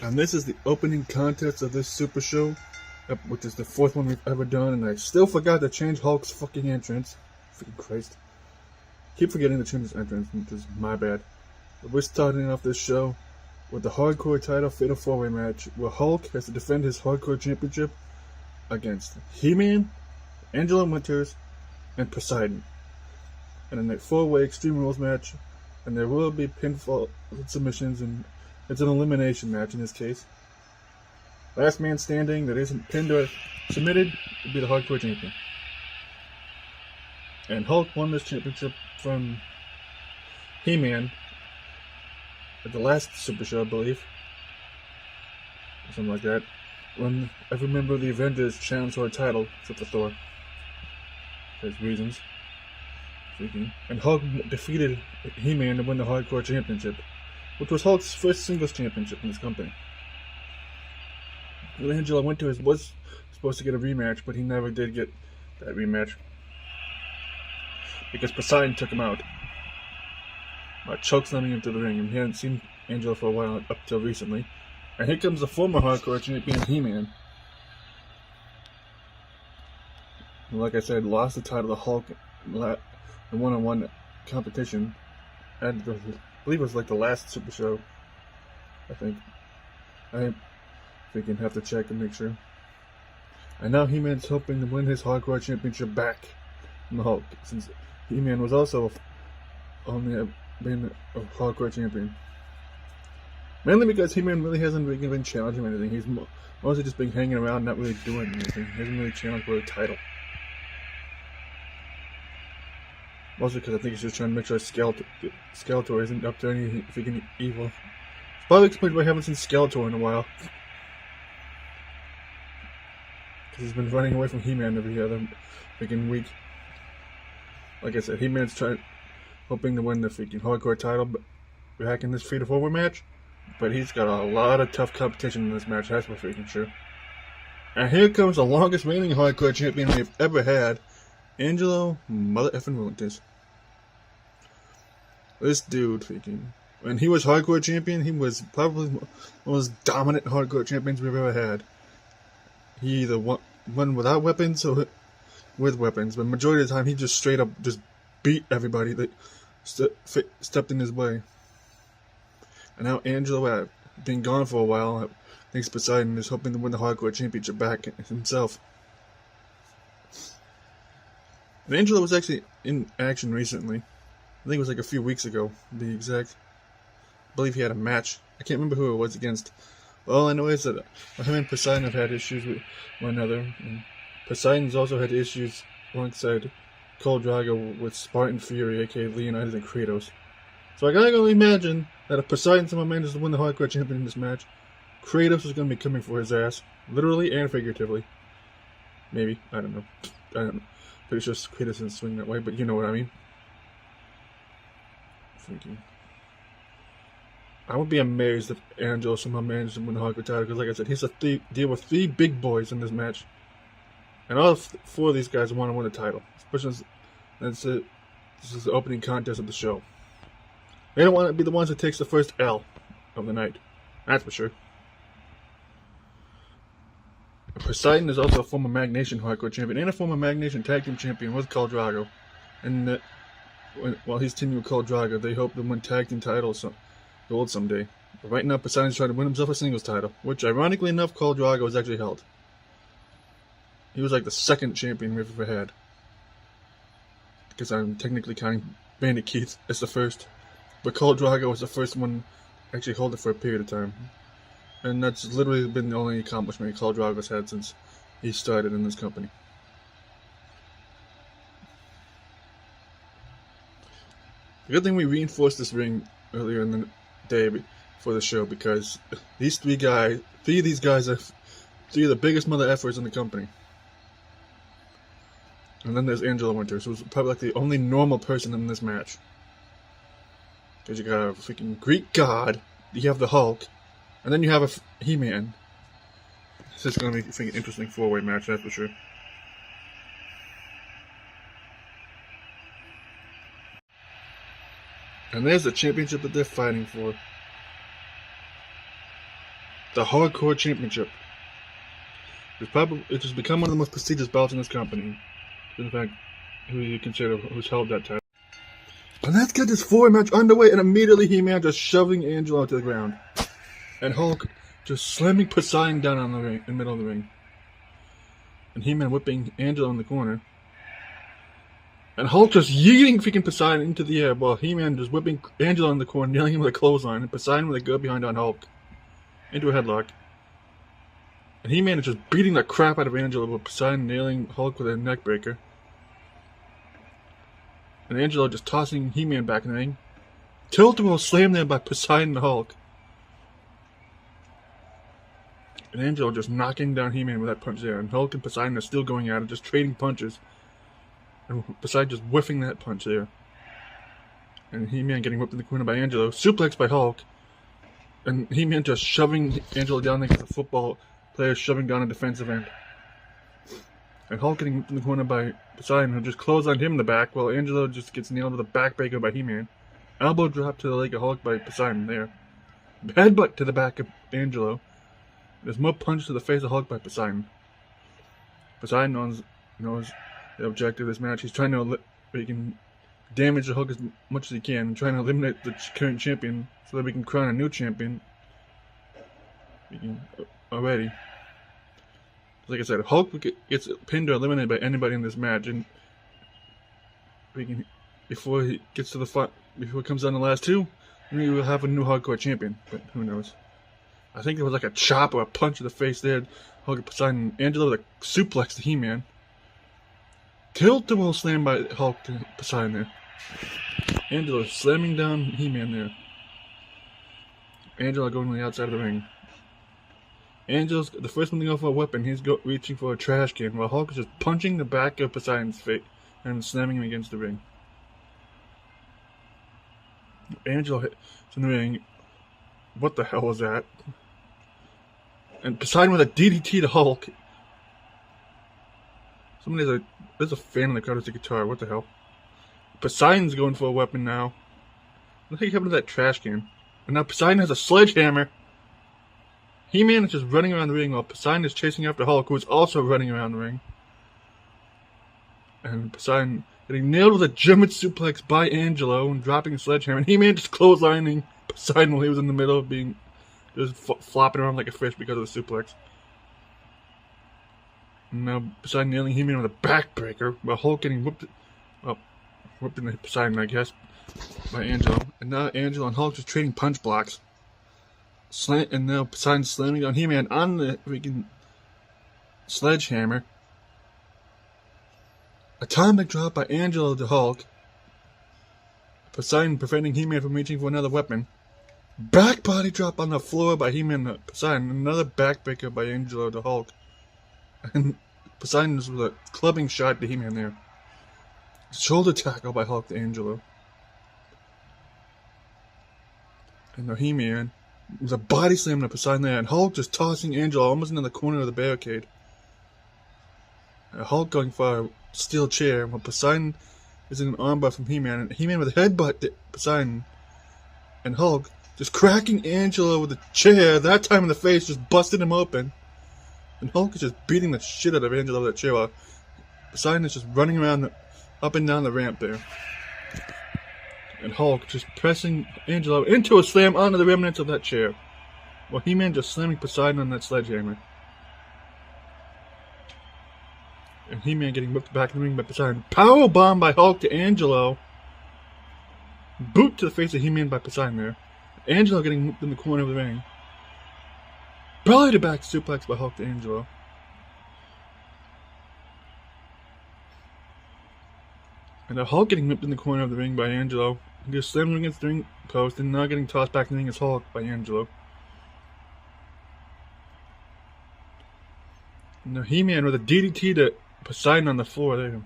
And this is the opening contest of this Super Show, which is the fourth one we've ever done, and I still forgot to change Hulk's fucking entrance. Freaking Christ. Keep forgetting to change his entrance, which is my bad. But we're starting off this show with the Hardcore title Fatal 4-Way match, where Hulk has to defend his Hardcore Championship against He-Man, Angela Winters, and Poseidon. And in a 4-way Extreme Rules match, and there will be pinfall submissions, and it's an elimination match in this case. Last man standing that isn't pinned or submitted will be the Hardcore Champion. And Hulk won this championship from He-Man at the last Super Show, I believe. Something like that. When every member of the Avengers challenged for a title, except for Thor. There's reasons. And Hulk defeated He-Man to win the Hardcore Championship, which was Hulk's first singles championship in this company. Angela Winters was supposed to get a rematch, but he never did get that rematch because Poseidon took him out by chokeslamming him to the ring, and he hadn't seen Angela for a while up till recently. And here comes the former Hardcore Champion, He-Man. And like I said, lost the title to Hulk in one-on-one competition. And I believe it was like the last Super Show. I think we can have to check and make sure. And now He-Man's hoping to win his Hardcore Championship back from the Hulk, since He-Man was also only been a Hardcore Champion. Mainly because He-Man really hasn't really been challenging anything. He's mostly just been hanging around, not really doing anything. He hasn't really challenged for a title. Mostly because I think he's just trying to make sure Skeletor isn't up to any freaking evil. It's probably explained why I haven't seen Skeletor in a while. Because he's been running away from He-Man every other freaking week. Like I said, He-Man's hoping to win the freaking Hardcore title back in this Fatal 4-Way match. But he's got a lot of tough competition in this match, that's for freaking sure. And here comes the longest reigning Hardcore Champion we've ever had, Angelo Mother effing Winters. This dude, freaking, when he was Hardcore Champion, he was probably one of the most dominant Hardcore Champions we've ever had. He either won without weapons or with weapons, but majority of the time he just straight up just beat everybody that stepped in his way. And now Angelo, being gone for a while, thinks Poseidon is hoping to win the Hardcore Championship back himself. And Angelo was actually in action recently. I think it was like a few weeks ago, to be exact. I believe he had a match. I can't remember who it was against. All I know is that him and Poseidon have had issues with one another. And Poseidon's also had issues alongside Khal Drogo with Spartan Fury, aka Leonidas and Kratos. So I gotta go imagine that if Poseidon somehow manages to win the Hardcore Champion in this match, Kratos is gonna be coming for his ass. Literally and figuratively. Maybe. I don't know. Pretty sure Kratos doesn't swing that way, but you know what I mean. Freaking. I would be amazed if Angelo somehow managed to win the Hardcore title, because like I said, he's a deal with 3 big boys in this match. And all 4 of these guys want to win the title. Especially that's it. This is the opening contest of the show. They don't want to be the ones that takes the first L of the night. That's for sure. Poseidon is also a former Mag Nation Hardcore Champion and a former Mag Nation Tag Team Champion with Khal Drogo. And while he's teaming with Khal Drogo, they hope to win Tag Team titles gold someday. But right now, Poseidon's trying to win himself a singles title, which ironically enough, Khal Drogo has actually held. He was like the second champion we've ever had. Because I'm technically counting Bandit Keith as the first. But Khal Drogo was the first one to actually hold it for a period of time. And that's literally been the only accomplishment Khal Drogo's had since he started in this company. The good thing we reinforced this ring earlier in the day for the show, because these 3 of these guys are 3 of the biggest mother effers in the company. And then there's Angela Winters, who's probably like the only normal person in this match. Because you got a freaking Greek god, you have the Hulk, and then you have a He-Man. This is going to be a freaking interesting 4-way match, that's for sure. And there's the championship that they're fighting for. the Hardcore Championship. It has become one of the most prestigious belts in this company. In fact, who you consider who's held that title. And let's get this 4-match underway, and immediately He-Man just shoving Angelo to the ground. And Hulk just slamming Poseidon down on the ring, in the middle of the ring. And He-Man whipping Angelo in the corner. And Hulk just yeeting freaking Poseidon into the air while He-Man just whipping Angelo in the corner, nailing him with a clothesline, and Poseidon with a go behind on Hulk. Into a headlock. And He-Man is just beating the crap out of Angelo with Poseidon nailing Hulk with a neck breaker. And Angelo just tossing He-Man back in the ring. Tilt-a-whirl slammed there by Poseidon and Hulk. And Angelo just knocking down He-Man with that punch there. And Hulk and Poseidon are still going at it, just trading punches. And Poseidon just whiffing that punch there. And He-Man getting whipped in the corner by Angelo. Suplex by Hulk. And He-Man just shoving Angelo down like a football player shoving down a defensive end. And Hulk getting whipped in the corner by Poseidon, who just clotheslined him in the back, while Angelo just gets nailed with a backbreaker by He-Man. Elbow drop to the leg of Hulk by Poseidon there. Headbutt to the back of Angelo. There's more punch to the face of Hulk by Poseidon. Poseidon knows the objective of this match. He's trying to he can damage the Hulk as much as he can, and trying to eliminate the current champion so that we can crown a new champion. Already. Like I said, if Hulk gets pinned or eliminated by anybody in this match, and before he gets to the fight, before it comes down to the last two, we will have a new hardcore champion. But who knows? I think there was like a chop or a punch to the face there. Hulk and Poseidon. Angelo with a suplex to He-Man. Tilt-a-whirl slam by Hulk to Poseidon there. Angelo slamming down He-Man there. Angelo going to the outside of the ring. Angelo's the first one to go for a weapon. He's reaching for a trash can, while Hulk is just punching the back of Poseidon's face and slamming him against the ring. Angelo hits in the ring. What the hell was that? And Poseidon with a DDT to Hulk. There's a fan in the crowd with a guitar. What the hell? Poseidon's going for a weapon now. What the heck happened to that trash can? And now Poseidon has a sledgehammer. He-Man is just running around the ring while Poseidon is chasing after Hulk, who is also running around the ring. And Poseidon getting nailed with a German suplex by Angelo and dropping a sledgehammer. And He-Man just clotheslining Poseidon while he was in the middle of being just flopping around like a fish because of the suplex. And now Poseidon nailing He-Man with a backbreaker, while Hulk getting whipped in the Poseidon, I guess, by Angelo. And now Angelo and Hulk just trading punch blocks. And now Poseidon slamming down He-Man on the freaking sledgehammer. Atomic drop by Angelo to Hulk. Poseidon preventing He-Man from reaching for another weapon. Back body drop on the floor by He-Man to Poseidon. Another backbreaker by Angelo to Hulk. And Poseidon is with a clubbing shot to He-Man there. Shoulder tackle by Hulk to Angelo. And now He-Man with a body slam to Poseidon there. And Hulk just tossing Angelo almost into the corner of the barricade. And Hulk going for a steel chair while Poseidon is in an armbar from He-Man. And He-Man with a headbutt to Poseidon. And Hulk just cracking Angelo with a chair, that time in the face, just busted him open. And Hulk is just beating the shit out of Angelo with that chair while Poseidon is just running around up and down the ramp there. And Hulk just pressing Angelo into a slam onto the remnants of that chair. While He-Man just slamming Poseidon on that sledgehammer. And He-Man getting whipped back in the ring by Poseidon. Powerbomb by Hulk to Angelo. Boot to the face of He-Man by Poseidon there. Angelo getting whipped in the corner of the ring. Belly to back suplex by Hulk to Angelo. And now Hulk getting whipped in the corner of the ring by Angelo. He just slammed him against the ring post and now getting tossed back in the ring as Hulk by Angelo. And now He-Man with a DDT to Poseidon on the floor there.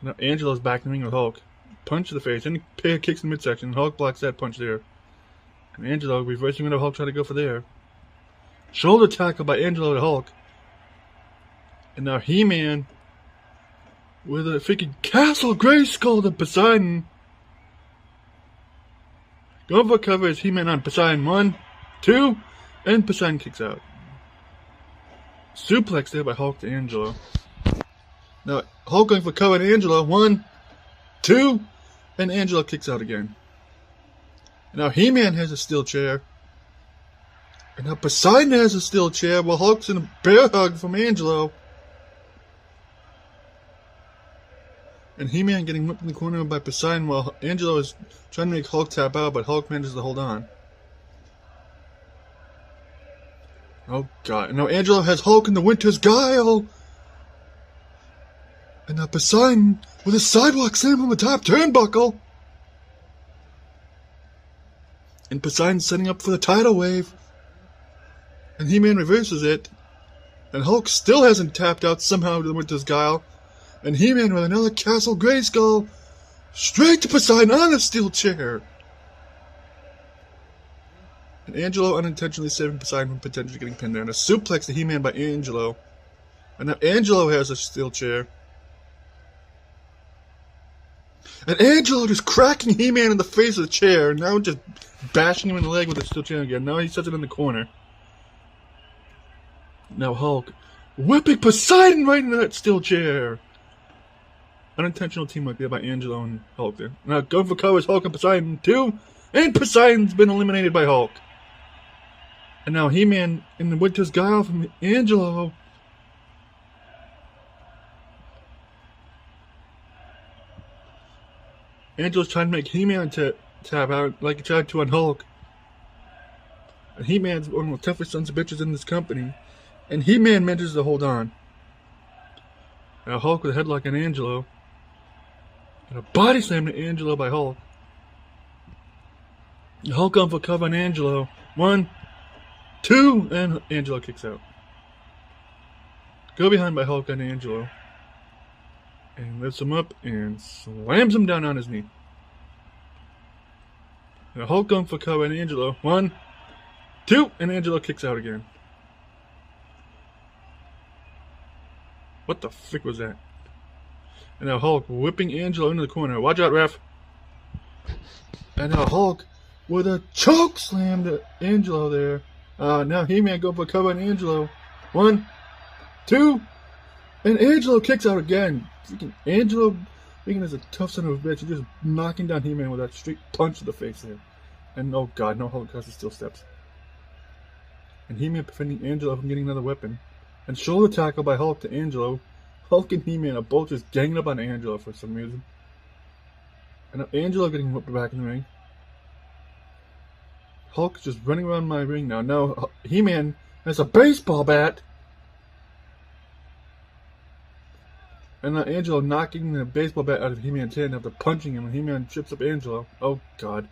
Now Angelo's back in the ring with Hulk. Punch to the face, and he pair kicks in the midsection. Hulk blocks that punch there. And Angelo reversing into Hulk trying to go for there. Shoulder tackle by Angelo to Hulk. And now He-Man with a freaking Castle Grayskull to Poseidon. Going for cover is He-Man on Poseidon. 1, 2, and Poseidon kicks out. Suplex there by Hulk to Angelo. Now Hulk going for cover to Angelo. 1, 2, and Angelo kicks out again. Now He-Man has a steel chair. And now Poseidon has a steel chair while Hulk's in a bear hug from Angelo. And He-Man getting whipped in the corner by Poseidon while Angelo is trying to make Hulk tap out, but Hulk manages to hold on. Oh god. And now Angelo has Hulk in the Winter's Guile. And now Poseidon with a sidewalk slam on the top turnbuckle. And Poseidon setting up for the tidal wave. And He-Man reverses it. And Hulk still hasn't tapped out somehow to the Winter's Guile. And He-Man with another Castle Grayskull. Straight to Poseidon on a steel chair. And Angelo unintentionally saving Poseidon from potentially getting pinned there. And a suplex to He-Man by Angelo. And now Angelo has a steel chair. And Angelo just cracking He-Man in the face of the chair. And now just bashing him in the leg with the steel chair again. Now he sets it in the corner. Now Hulk whipping Poseidon right into that steel chair. Unintentional teamwork there by Angelo and Hulk there. Now going for covers, Hulk and Poseidon 2. And Poseidon's been eliminated by Hulk. And now He-Man in the Winter's Guile from Angelo. Angelo's trying to make He-Man tap out like he tried to on Hulk. And He-Man's one of the toughest sons of bitches in this company. And He-Man manages to hold on. Now Hulk with a headlock on Angelo. And a body slam to Angelo by Hulk. And Hulk going for cover on Angelo. 1, 2, and Angelo kicks out. Go behind by Hulk on Angelo. And lifts him up and slams him down on his knee. And Hulk going for cover on Angelo. 1, 2, and Angelo kicks out again. What the frick was that? And now Hulk whipping Angelo into the corner. Watch out, ref. And now Hulk with a choke slam to Angelo there. Now He-Man going for cover on Angelo. 1, 2, and Angelo kicks out again. Freaking Angelo, being as a tough son of a bitch, just knocking down He-Man with that straight punch to the face there. And oh god, no Hulk has steel steps. And He-Man preventing Angelo from getting another weapon. And shoulder tackle by Hulk to Angelo. Hulk and He-Man are both just ganging up on Angelo for some reason. And now Angelo getting whipped back in the ring. Hulk's just running around my ring now. Now He-Man has a baseball bat. And now Angelo knocking the baseball bat out of He-Man's hand after punching him. And He-Man trips up Angelo. Oh god.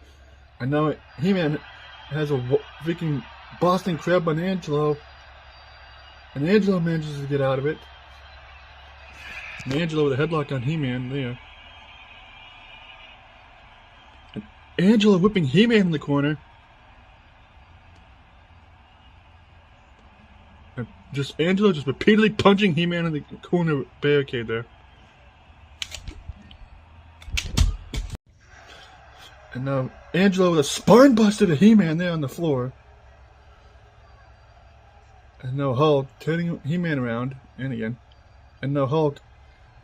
And now He-Man has a freaking Boston Crab on Angelo. And Angelo manages to get out of it. And Angelo with a headlock on He-Man there. And Angelo whipping He-Man in the corner. And just Angelo just repeatedly punching He-Man in the corner barricade there. And now Angelo with a spine buster to He-Man there on the floor. And now Hulk turning He-Man around, and again. And now Hulk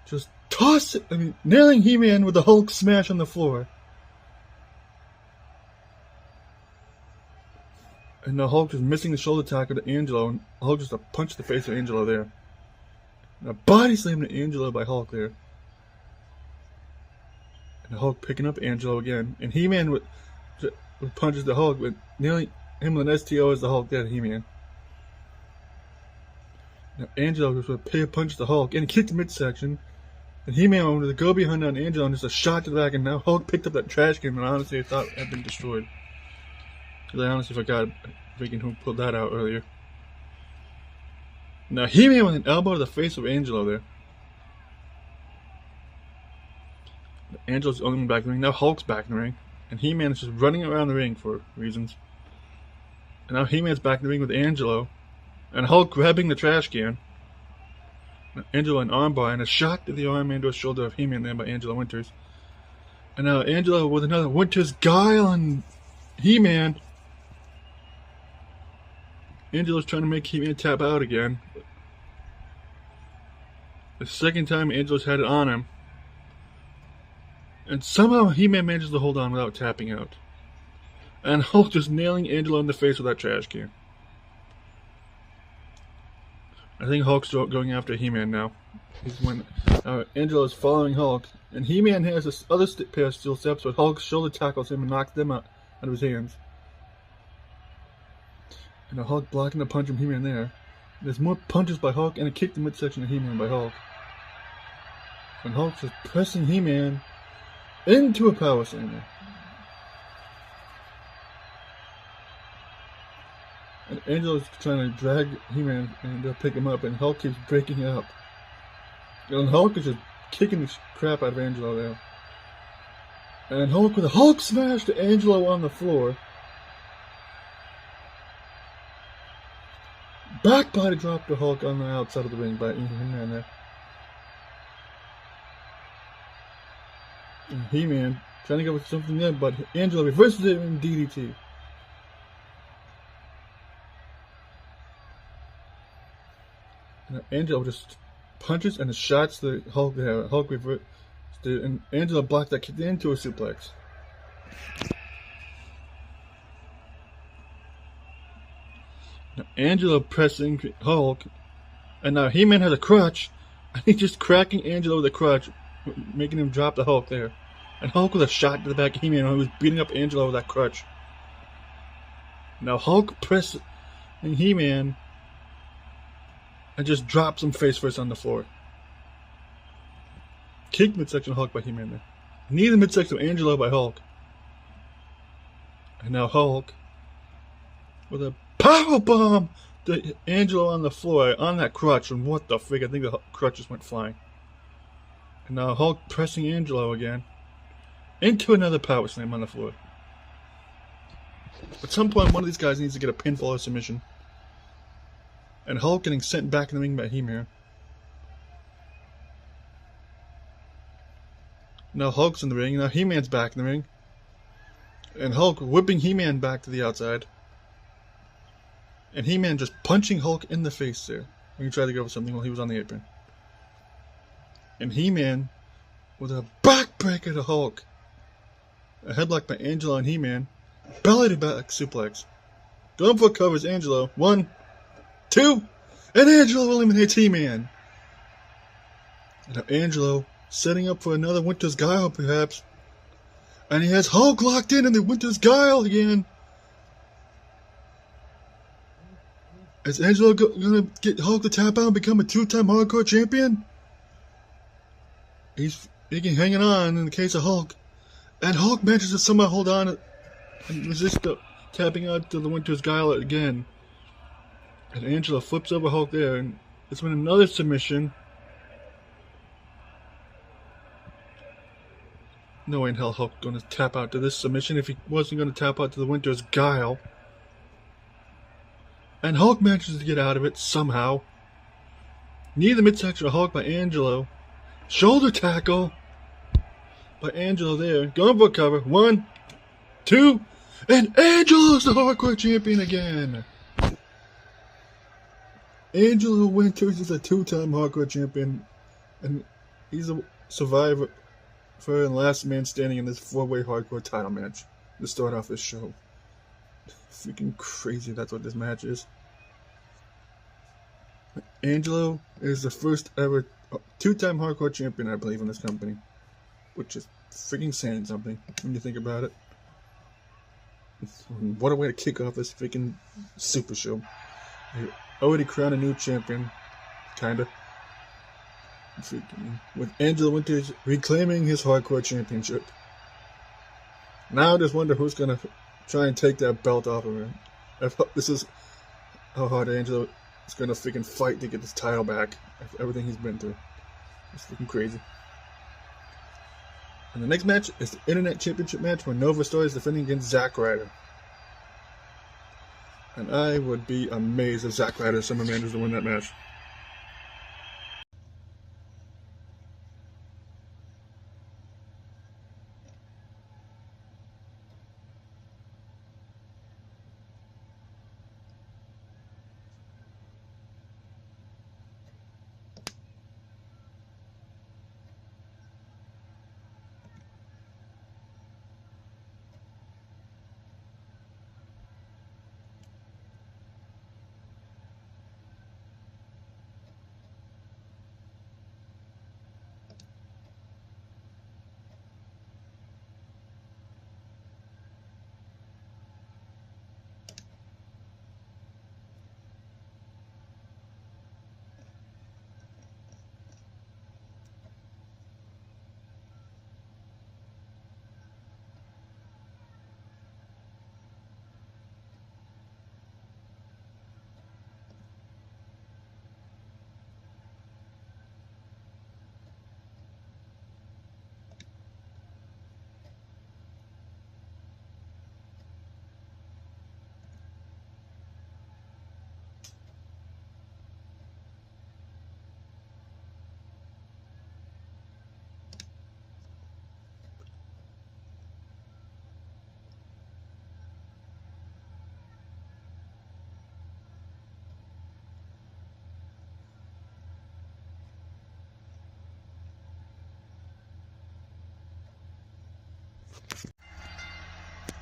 just nailing He-Man with the Hulk smash on the floor. And now Hulk just missing the shoulder tackle to Angelo, and Hulk just punched the face of Angelo there. And a body slam to Angelo by Hulk there. And Hulk picking up Angelo again. And He-Man with punches the Hulk, with nailing him with an STO as the Hulk there to He-Man. Now Angelo just with a punch to Hulk, and he kicked the midsection. And He-Man with a go behind on Angelo, and just a shot to the back, and now Hulk picked up that trash can, and honestly I thought it had been destroyed. Because I honestly forgot freaking who pulled that out earlier. Now He-Man with an elbow to the face of Angelo there. Angelo's the only one back in the ring. Now Hulk's back in the ring. And He-Man is just running around the ring for reasons. And now He-Man's back in the ring with Angelo. And Hulk grabbing the trash can. Angelo an armbar and a shot to the arm and to the shoulder of He-Man there by Angelo Winters. And now Angelo with another Winter's Guile on He-Man. Angelo's trying to make He-Man tap out again. The second time Angelo's had it on him. And somehow He-Man manages to hold on without tapping out. And Hulk just nailing Angelo in the face with that trash can. I think Hulk's going after He-Man now. Angelo's following Hulk. And He-Man has this other pair of steel steps, but Hulk shoulder tackles him and knocks them out of his hands. And Hulk blocking the punch from He-Man there. There's more punches by Hulk and a kick to midsection of He-Man by Hulk. And Hulk's just pressing He-Man into a power slammer. And Angelo's trying to drag He-Man and pick him up, and Hulk keeps breaking up. And Hulk is just kicking the crap out of Angelo there. And Hulk with a Hulk smash to Angelo on the floor. Back body drop to Hulk on the outside of the ring by He-Man there. And He-Man trying to go with something there, but Angelo reverses it in DDT. And Angelo just punches and shots the Hulk there. Hulk reverses it, and Angelo blocked that kick into a suplex. Now Angelo pressing Hulk, and now He-Man has a crutch, and he's just cracking Angelo with a crutch, making him drop the Hulk there. And Hulk with a shot to the back of He-Man, who was beating up Angelo with that crutch. Now Hulk pressing He-Man and just drops him face first on the floor. Kick midsection Hulk by He-Man there. Knee the midsection of Angelo by Hulk. And now Hulk with a power bomb to Angelo on the floor on that crutch. And what the frig? I think the crutch just went flying. And now Hulk pressing Angelo again into another power slam on the floor. At some point, one of these guys needs to get a pinfall or submission. And Hulk getting sent back in the ring by He-Man. Now Hulk's in the ring. Now He-Man's back in the ring. And Hulk whipping He-Man back to the outside. And He-Man just punching Hulk in the face there when he tried to go for something while he was on the apron. And He-Man with a backbreaker to Hulk. A headlock by Angelo and He-Man. Belly to back suplex. Going for covers Angelo. 1, 2, and Angelo eliminates He-Man. And now Angelo setting up for another Winter's Guile, perhaps. And he has Hulk locked in the Winter's Guile again. Is Angelo gonna get Hulk to tap out and become a 2-time hardcore champion? He's hanging on in the case of Hulk. And Hulk manages to somehow hold on and resist the tapping out to the Winter's Guile again. And Angelo flips over Hulk there, and it's been another submission. No way in hell Hulk going to tap out to this submission if he wasn't going to tap out to the Winter's Guile. And Hulk manages to get out of it somehow. Knee the midsection of Hulk by Angelo. Shoulder tackle by Angelo there. Going for a cover. 1, 2, and Angelo's the hardcore champion again. Angelo Winters is a 2-time hardcore champion, and he's a survivor for the last man standing in this 4-way hardcore title match to start off this show. Freaking crazy, that's what this match is. Angelo is the first ever 2-time hardcore champion, I believe, in this company, which is freaking saying something when you think about it. What a way to kick off this freaking super show. They already crowned a new champion, kinda. With Angelo Winters reclaiming his hardcore championship. Now I just wonder who's gonna try and take that belt off of him. This is how hard Angelo is gonna freaking fight to get this title back after everything he's been through. It's freaking crazy. And the next match is the Internet Championship match where Nova Star is defending against Zack Ryder. And I would be amazed if Zack Ryder somehow manages to win that match.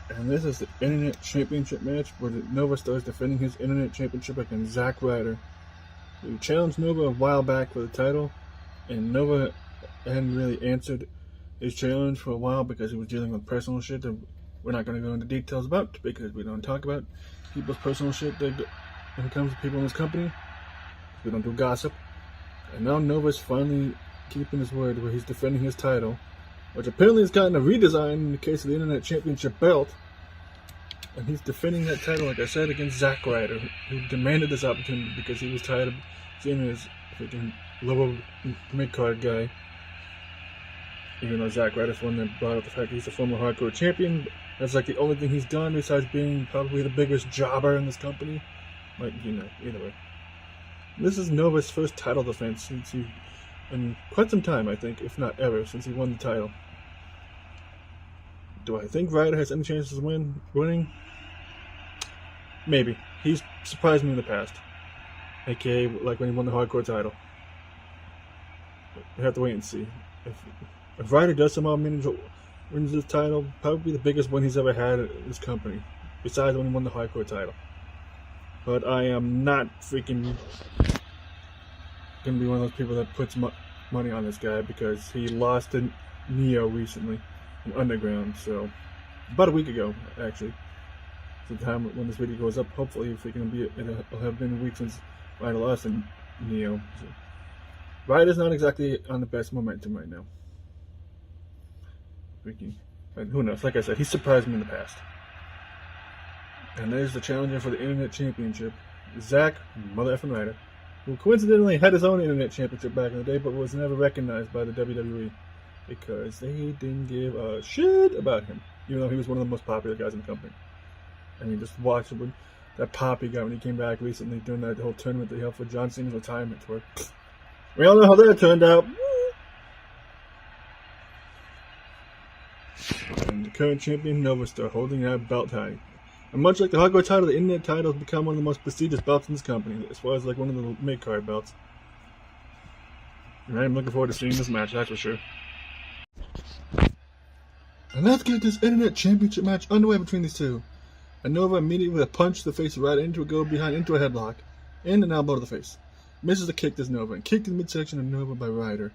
And this is the Internet Championship match where Nova Star is defending his Internet Championship against Zack Ryder, who challenged Nova a while back for the title, and Nova hadn't really answered his challenge for a while because he was dealing with personal shit that we're not going to go into details about because we don't talk about people's personal shit that when it comes to people in this company. We don't do gossip. And now Nova's finally keeping his word where he's defending his title, which apparently has gotten a redesign in the case of the Internet Championship belt. And he's defending that title, like I said, against Zack Ryder, who demanded this opportunity because he was tired of seeing his freaking lower mid-card guy. Even though Zack Ryder's one that brought up the fact that he's a former hardcore champion. That's like the only thing he's done besides being probably the biggest jobber in this company. Like, either way. This is Nova's first title defense since in quite some time, I think, if not ever, since he won the title. Do I think Ryder has any chances of winning? Maybe. He's surprised me in the past. AKA, like when he won the hardcore title. But we have to wait and see. If Ryder does somehow wins this title, probably the biggest win he's ever had at this company, besides when he won the hardcore title. But I am not freaking gonna be one of those people that puts money on this guy because he lost to Neo recently in Underground. So about a week ago, actually. So the time when this video goes up, hopefully, it'll have been a week since Ryder lost to Neo. So Ryder's not exactly on the best momentum right now. But who knows? Like I said, he surprised me in the past. And there's the challenger for the Internet Championship, Zack motherfucking Ryder, who coincidentally had his own Internet Championship back in the day, but was never recognized by the WWE because they didn't give a shit about him, even though he was one of the most popular guys in the company. I mean, just watch when that pop he got when he came back recently during that whole tournament that he held for John Cena's retirement tour. We all know how that turned out. And the current champion, Nova Star, holding that belt high. And much like the hardcore title, the Internet title has become one of the most prestigious belts in this company, as far as like one of the mid-card belts. And I'm looking forward to seeing this match, that's for sure. And let's get this Internet Championship match underway between these two. And Nova immediately with a punch to the face right into a go behind, into a headlock, and an elbow to the face. Misses the kick to Nova, and kicked in the midsection of Nova by Ryder.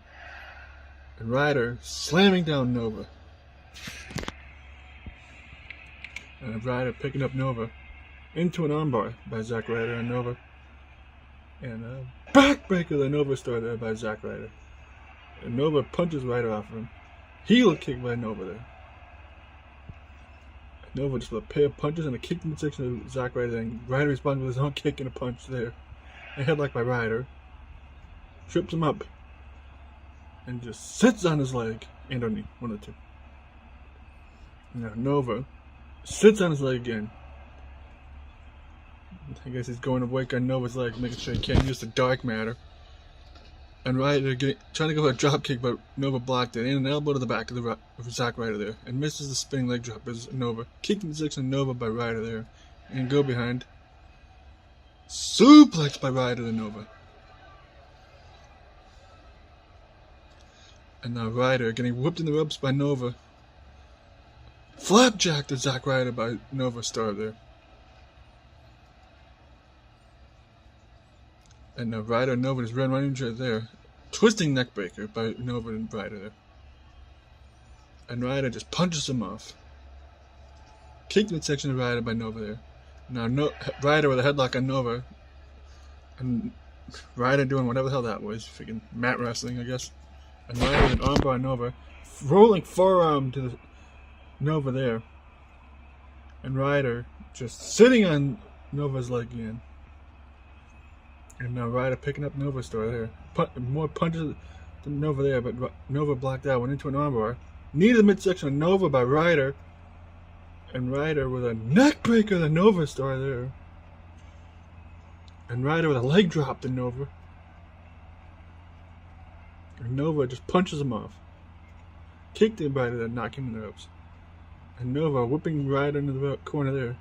And Ryder slamming down Nova. And Ryder picking up Nova into an armbar by Zack Ryder and Nova. And a backbreaker to the Nova Star there by Zack Ryder. And Nova punches Ryder off of him. Heel kick by Nova there. And Nova just with a pair of punches and a kick in the midsection of Zack Ryder. And Ryder responded with his own kick and a punch there. A headlock by Ryder. Trips him up. And just sits on his leg. And on knee. One of the two. Now Nova sits on his leg again. I guess he's going to wake on Nova's leg, making sure he can't use the dark matter. And Ryder trying to go for a drop kick, but Nova blocked it. And an elbow to the back of Zack Ryder there. And misses the spinning leg drop as Nova. Kicked in the section of Nova by Ryder there. And go behind. Suplex by Ryder to Nova. And now Ryder getting whooped in the ropes by Nova. Flapjack to Zack Ryder by Nova Star there. And now Ryder and Nova just run right into it there. Twisting neckbreaker by Nova and Ryder there. And Ryder just punches him off. Kick midsection of Ryder by Nova there. Now Ryder with a headlock on Nova. And Ryder doing whatever the hell that was. Freaking mat wrestling, I guess. And Ryder with an armbar on Nova. Rolling forearm to the Nova there. And Ryder just sitting on Nova's leg again. And now Ryder picking up Nova Star there. More punches to Nova there, but Nova blocked out. Went into an armbar. Knee to the midsection of Nova by Ryder. And Ryder with a neck breaker to Nova Star there. And Ryder with a leg drop to Nova. And Nova just punches him off. Kicked him by to knock him in the ropes. And Nova whipping Ryder into the corner there.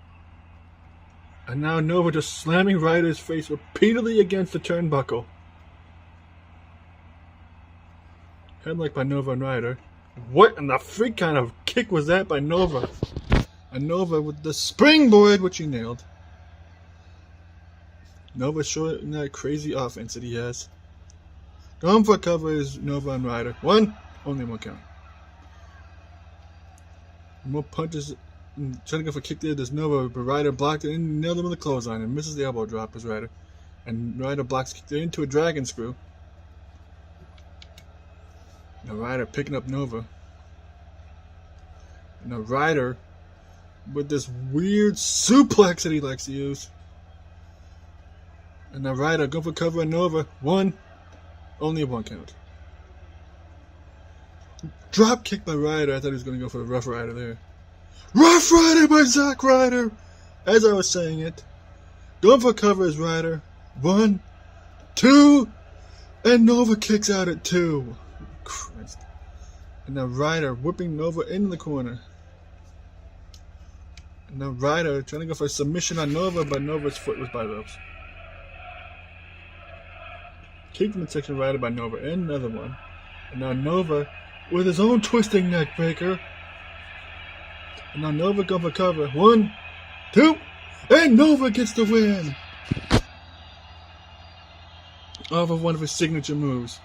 And now Nova just slamming Ryder's face repeatedly against the turnbuckle. Headlock by Nova and Ryder. What in the freak kind of kick was that by Nova? And Nova with the springboard, which he nailed. Nova showing that crazy offense that he has. Going for cover is Nova and Ryder. One, only one count. More punches. Trying to go for a kick there. There's Nova, but Ryder blocked it and nailed him with the clothesline and misses the elbow drop as Ryder. And Ryder blocks kick there into a dragon screw. Now Ryder picking up Nova. Now Ryder with this weird suplex that he likes to use. And now Ryder going for cover and Nova. One, only a one count. Drop kick by Ryder. I thought he was going to go for the Rough Rider there. Rough Rider by Zack Ryder! As I was saying it. Going for cover is Ryder. 1, 2, and Nova kicks out at 2. Christ. And now Ryder whipping Nova into the corner. And now Ryder trying to go for a submission on Nova, but Nova's foot was by the ropes. Kick from the section Ryder by Nova, and another one. And now Nova with his own twisting neck breaker. And now Nova going for cover. 1, 2, and Nova gets the win. Off of one of his signature moves.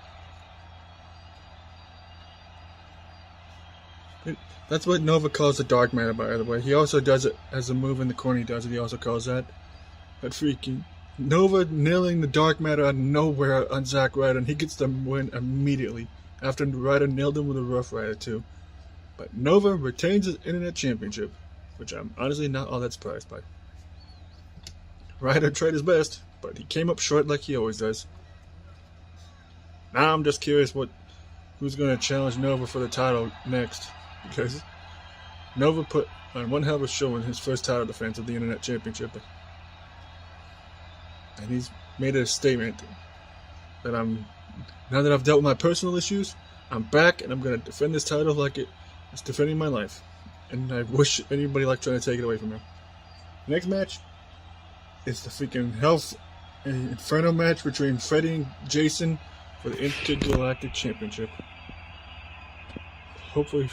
That's what Nova calls the dark matter, by the way. He also does it as a move in the corner. He does it. He also calls that. But freaking Nova nailing the dark matter out of nowhere on Zack Ryder, and he gets the win immediately after Ryder nailed him with a Rough Rider too. But Nova retains his Internet Championship, which I'm honestly not all that surprised by. Ryder tried his best, but he came up short like he always does. Now I'm just curious who's going to challenge Nova for the title next, because Nova put on one hell of a show in his first title defense of the Internet Championship. And he's made a statement that now that I've dealt with my personal issues, I'm back and I'm going to defend this title like it's defending my life. And I wish anybody like trying to take it away from him. Next match is the freaking Inferno match between Freddie and Jason for the Intergalactic Championship. Hopefully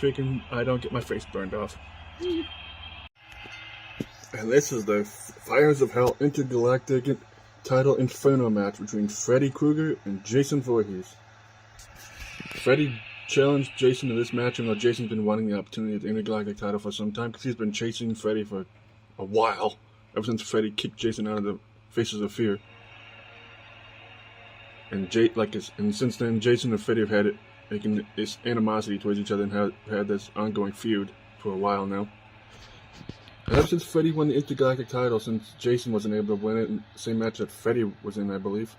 I don't get my face burned off. And this is the Fires of Hell Intergalactic title Inferno match between Freddy Krueger and Jason Voorhees. Freddy challenged Jason to this match, even though Jason's been wanting the opportunity at the Intergalactic title for some time, because he's been chasing Freddy for a while, ever since Freddy kicked Jason out of the Faces of Fear. And since then, Jason and Freddy have had this animosity towards each other and have had this ongoing feud for a while now. And ever since Freddy won the Intergalactic title, since Jason wasn't able to win it in the same match that Freddy was in, I believe,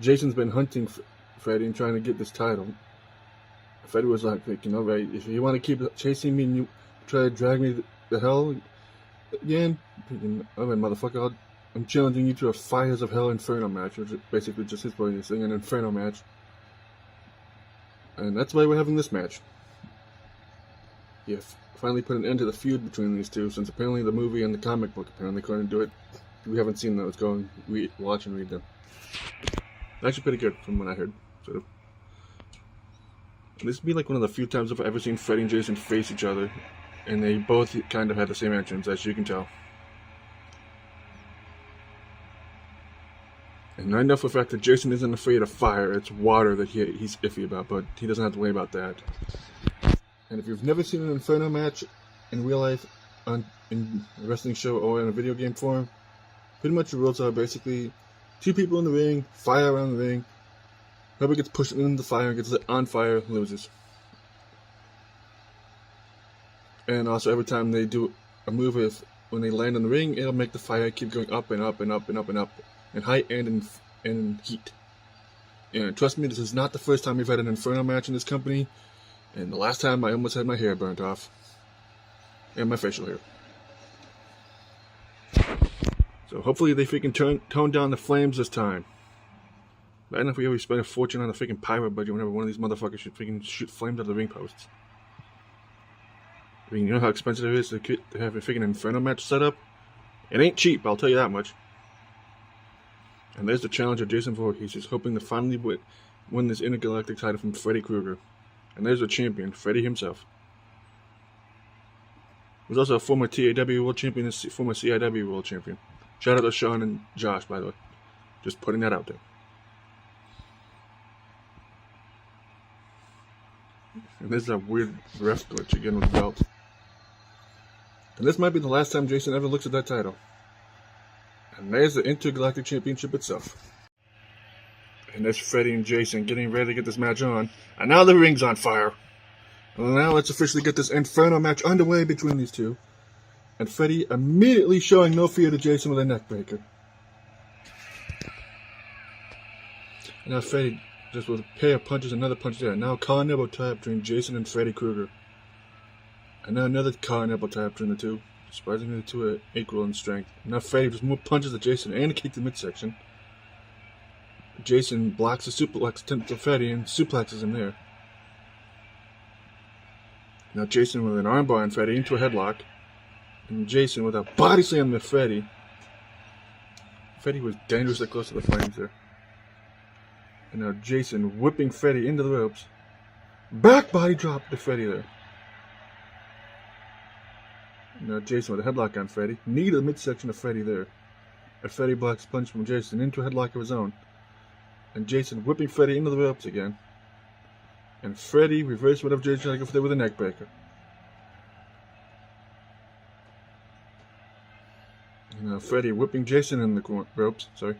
Jason's been hunting Freddy and trying to get this title. Freddy was like, alright, if you want to keep chasing me and you try to drag me the hell again, alright, motherfucker, I'm challenging you to a Fires of Hell Inferno match, which is basically just his way of saying an Inferno match. And that's why we're having this match. Yeah, finally put an end to the feud between these two, since apparently the movie and the comic book apparently couldn't do it. We haven't seen those. Go and watch and read them. Actually pretty good from what I heard, sort of. And this would be like one of the few times I've ever seen Freddy and Jason face each other, and they both kind of had the same entrance, as you can tell. And I know for a fact that Jason isn't afraid of fire. It's water that he's iffy about, but he doesn't have to worry about that. And if you've never seen an Inferno match in real life, in a wrestling show or in a video game form, pretty much the rules are basically 2 people in the ring, fire around the ring. Whoever gets pushed into the fire and gets lit on fire loses. And also every time they do a move, when they land in the ring, it'll make the fire keep going up and up and up and up and up. In height and in heat. And trust me, this is not the first time we've had an Inferno match in this company. And the last time I almost had my hair burnt off. And my facial hair. So hopefully they freaking tone down the flames this time. I don't know if we ever spent a fortune on the freaking pyro budget whenever one of these motherfuckers should freaking shoot flames out of the ring posts. I mean, you know how expensive it is to have a freaking Inferno match set up? It ain't cheap, I'll tell you that much. And there's the challenger, Jason Voorhees, who's hoping to finally win this Intergalactic title from Freddy Krueger. And there's the champion, Freddy himself. Who's also a former TAW World Champion and former CIW World Champion. Shout out to Sean and Josh, by the way. Just putting that out there. And this is a weird ref glitch again with the belt. And this might be the last time Jason ever looks at that title. And there's the Intergalactic Championship itself. And there's Freddie and Jason getting ready to get this match on. And now the ring's on fire. And now let's officially get this Inferno match underway between these two. And Freddie immediately showing no fear to Jason with a neckbreaker. And now Freddie just with a pair of punches, another punch there. Now car elbow tie between Jason and Freddy Krueger. And now another car elbow tie between the two. Surprisingly, the two are equal in strength. Now Freddy just more punches at Jason and a kick to the midsection. Jason blocks the suplex attempt to Freddy and suplexes him there. Now Jason with an armbar on Freddy into a headlock. And Jason with a body slam to Freddy. Freddy was dangerously close to the flames there. And now Jason whipping Freddy into the ropes. Back body drop to Freddy there. Now Jason with a headlock on Freddy. Knee to the midsection of Freddy there. And Freddy blocks punch from Jason into a headlock of his own. And Jason whipping Freddy into the ropes again. And Freddy reverses whatever Jason tried to go for there with a neck breaker. And now Freddy whipping Jason in the ropes. Sorry.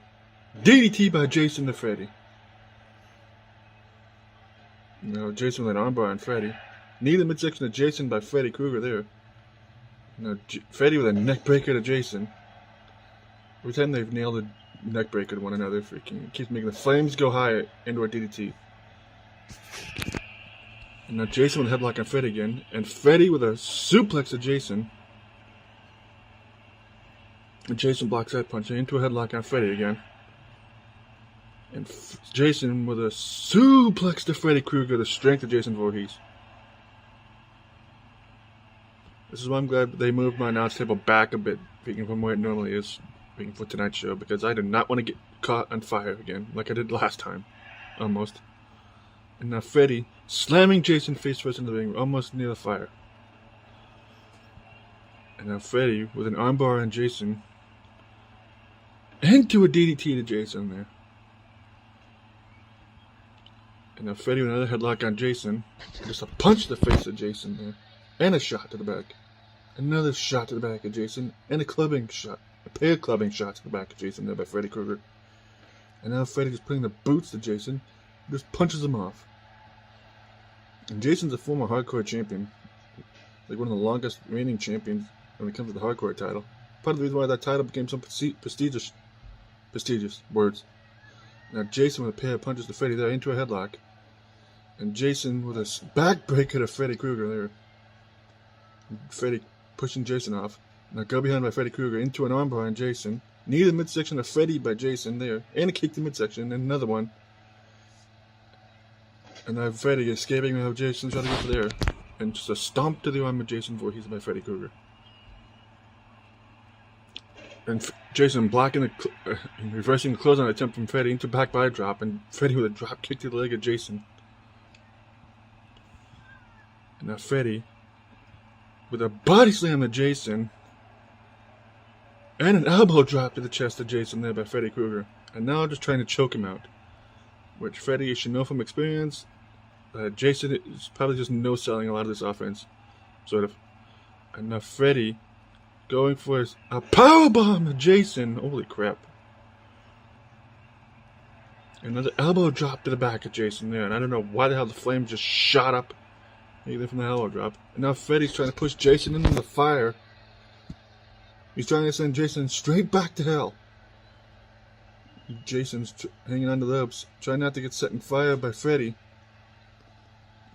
DDT by Jason to Freddy. Now Jason with an armbar on Freddy. Knee to the midsection of Jason by Freddy Krueger there. Now Freddy with a neck breaker to Jason. Every time they've nailed a neck breaker to one another, freaking keeps making the flames go high into our DDT. And now Jason with a headlock on Freddy again, and Freddy with a suplex to Jason. And Jason blocks that punch into a headlock on Freddy again. And Jason with a suplex to Freddy Krueger, the strength of Jason Voorhees. This is why I'm glad they moved my announce table back a bit, speaking from where it normally is, speaking for tonight's show, because I did not want to get caught on fire again, like I did last time, almost. And now Freddy slamming Jason face first into the ring, almost near the fire. And now Freddy with an armbar on Jason, into a DDT to Jason there. And now Freddy with another headlock on Jason, just a punch to the face of Jason there, and a shot to the back. Another shot to the back of Jason, and a clubbing shot. A pair of clubbing shots to the back of Jason there by Freddy Krueger. And now Freddy just putting the boots to Jason, just punches him off. And Jason's a former hardcore champion. Like one of the longest reigning champions when it comes to the hardcore title. Part of the reason why that title became so prestigious words. Now Jason with a pair of punches to Freddy there into a headlock. And Jason with a backbreaker to Freddy Krueger there. Freddy pushing Jason off. Now go behind by Freddy Krueger into an armbar on Jason. Knee to the midsection of Freddy by Jason there. And a kick to the midsection. And another one. And now Freddy escaping with Jason trying to go for there. And just a stomp to the arm of Jason Voorhees by Freddy Krueger. And Jason blocking reversing the clothesline attempt from Freddy into back body drop. And Freddy with a drop kick to the leg of Jason. And now Freddy with a body slam to Jason. And an elbow drop to the chest of Jason there by Freddy Krueger. And now just trying to choke him out. Which Freddy should know from experience. Jason is probably just no-selling a lot of this offense. Sort of. And now Freddy going for a powerbomb to Jason. Holy crap. Another elbow drop to the back of Jason there. And I don't know why the hell the flames just shot up. Either from the elbow drop. And now Freddy's trying to push Jason into the fire. He's trying to send Jason straight back to hell. Jason's hanging on the ropes, trying not to get set on fire by Freddy.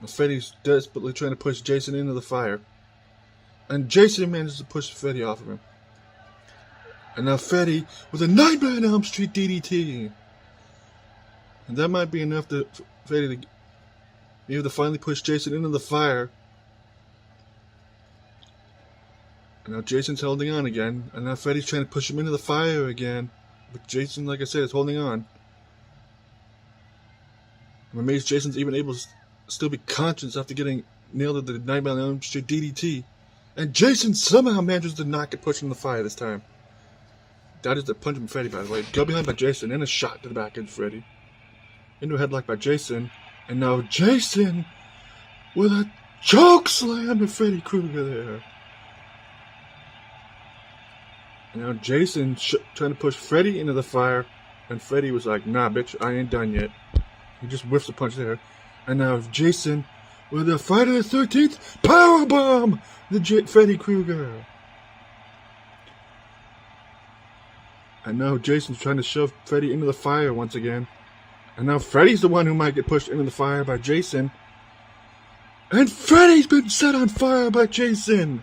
Now Freddy's desperately trying to push Jason into the fire. And Jason manages to push Freddy off of him. And now Freddy with a Nightmare on Elm Street DDT. And that might be enough to Freddy to be able to finally push Jason into the fire. And now Jason's holding on again. And now Freddy's trying to push him into the fire again. But Jason, like I said, is holding on. I'm amazed Jason's even able to still be conscious after getting nailed at the Nightmare on Elm Street DDT. And Jason somehow manages to not get pushed in the fire this time. That is the punch from Freddy, by the way. Go behind by Jason and a shot to the back of Freddy. Into a headlock by Jason. And now Jason with a choke slam to Freddy Krueger there. And now Jason trying to push Freddy into the fire. And Freddy was like, nah, bitch, I ain't done yet. He just whiffs a punch there. And now Jason with a Friday the 13th powerbomb to Freddy Krueger. And now Jason's trying to shove Freddy into the fire once again. And now Freddy's the one who might get pushed into the fire by Jason. And Freddy's been set on fire by Jason.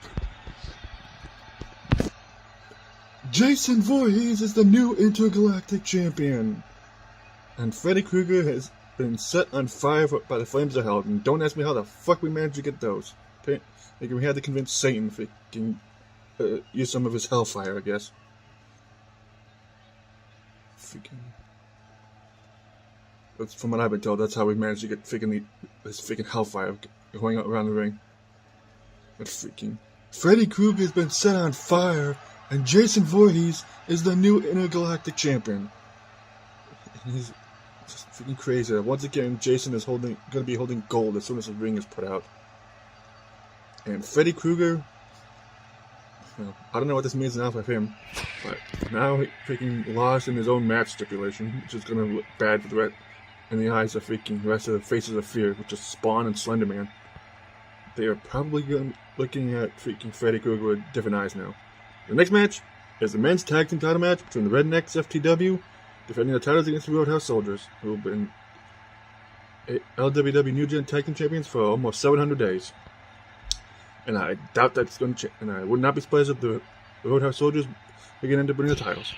Jason Voorhees is the new intergalactic champion. And Freddy Krueger has been set on fire by the flames of hell. And don't ask me how the fuck we managed to get those. We had to convince Satan if he can use some of his hellfire, I guess. That's from what I've been told. That's how we managed to get this freaking hellfire going around the ring. But freaking Freddy Krueger has been set on fire, and Jason Voorhees is the new intergalactic champion. And he's just freaking crazy. Once again, Jason is going to be holding gold as soon as the ring is put out. And Freddy Krueger, well, I don't know what this means now for him, but now he freaking lost in his own match stipulation, which is going to look bad for the rest in the eyes of freaking the rest of the Faces of Fear, which is Spawn and Slender Man. They are probably looking at freaking Freddy Krueger with different eyes now. The next match is the men's tag team title match between the Rednecks FTW defending the titles against the Roadhouse Soldiers, who have been LWW New Gen Tag Team Champions for almost 700 days. And I doubt that's going to change. And I would not be surprised if the Roadhouse Soldiers are going to end up winning the titles.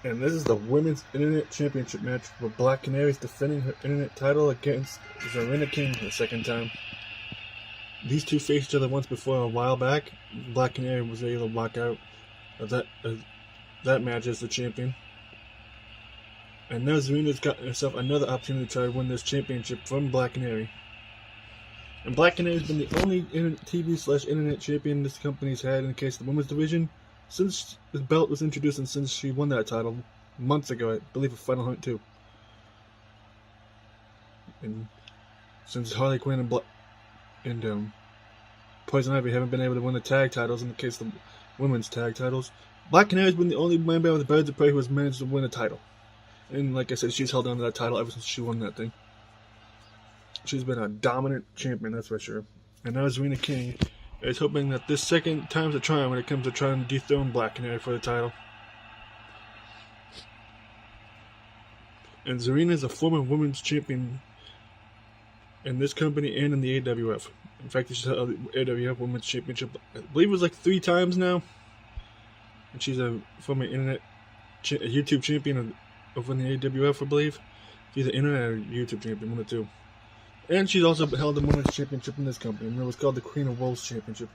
And this is the Women's Internet Championship match where Black Canary is defending her Internet title against Zarina King for the second time. These two faced each other once before a while back. Black Canary was able to walk out of that match as the champion. And now Zarina's got herself another opportunity to try to win this championship from Black Canary. And Black Canary's been the only TV/internet champion this company's had in the case of the women's division since the belt was introduced and since she won that title months ago, I believe, at Final Hunt 2. And since Harley Quinn and Poison Ivy haven't been able to win the tag titles in the case of the women's tag titles, Black Canary's been the only member of the Birds of Prey who has managed to win a title. And like I said, she's held on to that title ever since she won that thing. She's been a dominant champion, that's for sure. And now Zarina King is hoping that this second time's a charm when it comes to trying to dethrone Black Canary for the title. And Zarina is a former women's champion in this company and in the AWF. In fact, she's held the AWF Women's Championship, I believe it was like 3 times now. And she's a former YouTube champion over in the AWF, I believe. She's an internet or YouTube champion, one of the two. And she's also held the women's championship in this company. And it was called the Queen of Wolves Championship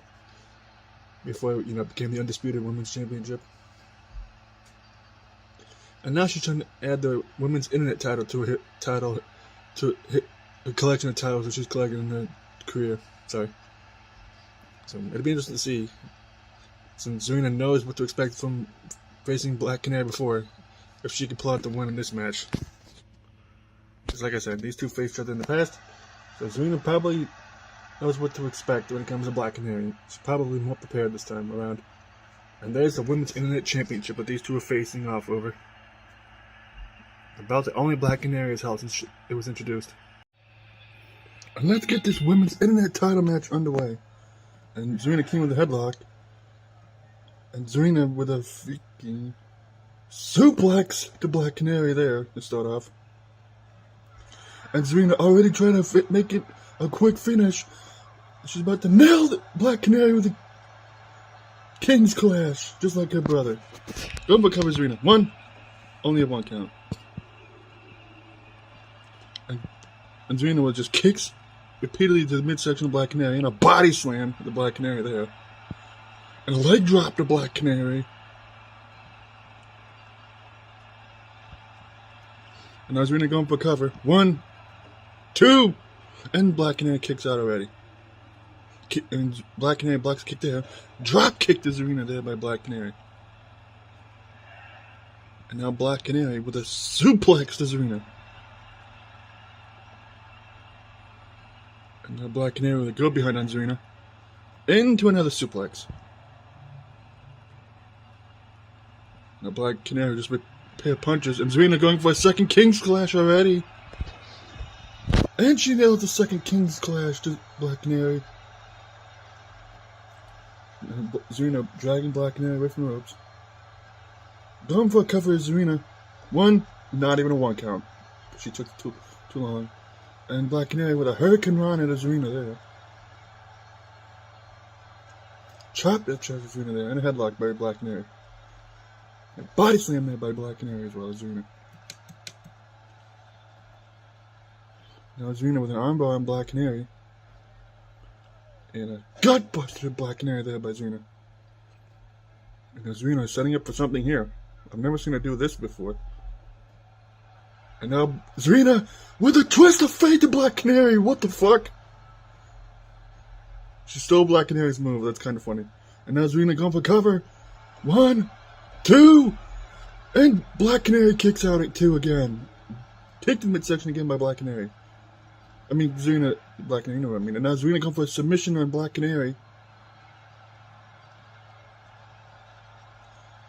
before it became the Undisputed Women's Championship. And now she's trying to add the women's internet title to a collection of titles that she's collected in her career. Sorry. So it'll be interesting to see, since Zarina knows what to expect from facing Black Canary before, if she can pull out the win in this match. Because like I said, these two faced each other in the past. So Zarina probably knows what to expect when it comes to Black Canary. She's probably more prepared this time around. And there's the Women's Internet Championship that these two are facing off over. About the only Black Canary's house since it was introduced. And let's get this women's internet title match underway. And Zarina King with a headlock. And Zarina with a freaking suplex to Black Canary there to start off. And Zarina already trying to make it a quick finish. She's about to nail the Black Canary with a King's Clash, just like her brother. Go for cover, Zarina. One. Only a 1 count. And Zarina will just kicks repeatedly to the midsection of Black Canary and a body slam to the Black Canary there. And a leg drop to Black Canary. And now Zarina going for cover. 1, 2, and Black Canary kicks out already. And Black Canary blocks kick there. Drop kick to Zarina there by Black Canary. And now Black Canary with a suplex to Zarina. And now Black Canary with a go behind on Zarina. Into another suplex. Now Black Canary just with a pair of punches. And Zarina going for a second King's Clash already. And she nails the second King's Clash to Black Canary. And Zarina dragging Black Canary away from the ropes. Going for a cover is Zarina. 1, not even a 1 count. She took too long. And Black Canary with a Hurricane Run at Zarina there. Chop that chest of Zarina there. And a headlock by Black Canary. And body slam there by Black Canary as well as Zarina. Now Zarina with an armbar on Black Canary. And a gut buster to Black Canary there by Zarina. And now Zarina is setting up for something here. I've never seen her do this before. And now Zarina with a twist of fate to Black Canary. What the fuck? She stole Black Canary's move. That's kind of funny. And now Zarina going for cover. 1, 2, and Black Canary kicks out at 2 again. Kicked in midsection again by Black Canary. I mean, Zarina, Black Canary, you know what I mean. And now Zarina going for a submission on Black Canary.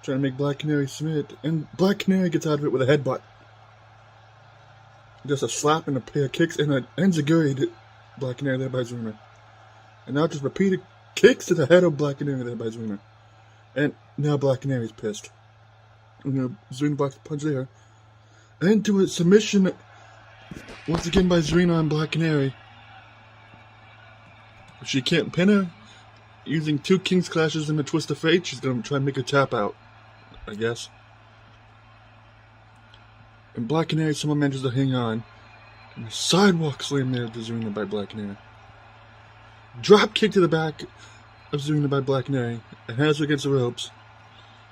Trying to make Black Canary submit. And Black Canary gets out of it with a headbutt. Just a slap and a pair of kicks and an enziguri to Black Canary there by Zarina. And now just repeated kicks to the head of Black Canary there by Zarina. And now Black Canary's pissed. And now Zarina blocks the punch there. And into a submission once again by Zarina on Black Canary. If she can't pin her, using 2 King's Clashes and a twist of fate, she's going to try and make her tap out, I guess. And Black Canary somehow manages to hang on. And a sidewalk slam there to Zarina by Black Canary. Drop kick to the back of Zarina by Black Canary. And has her against the ropes.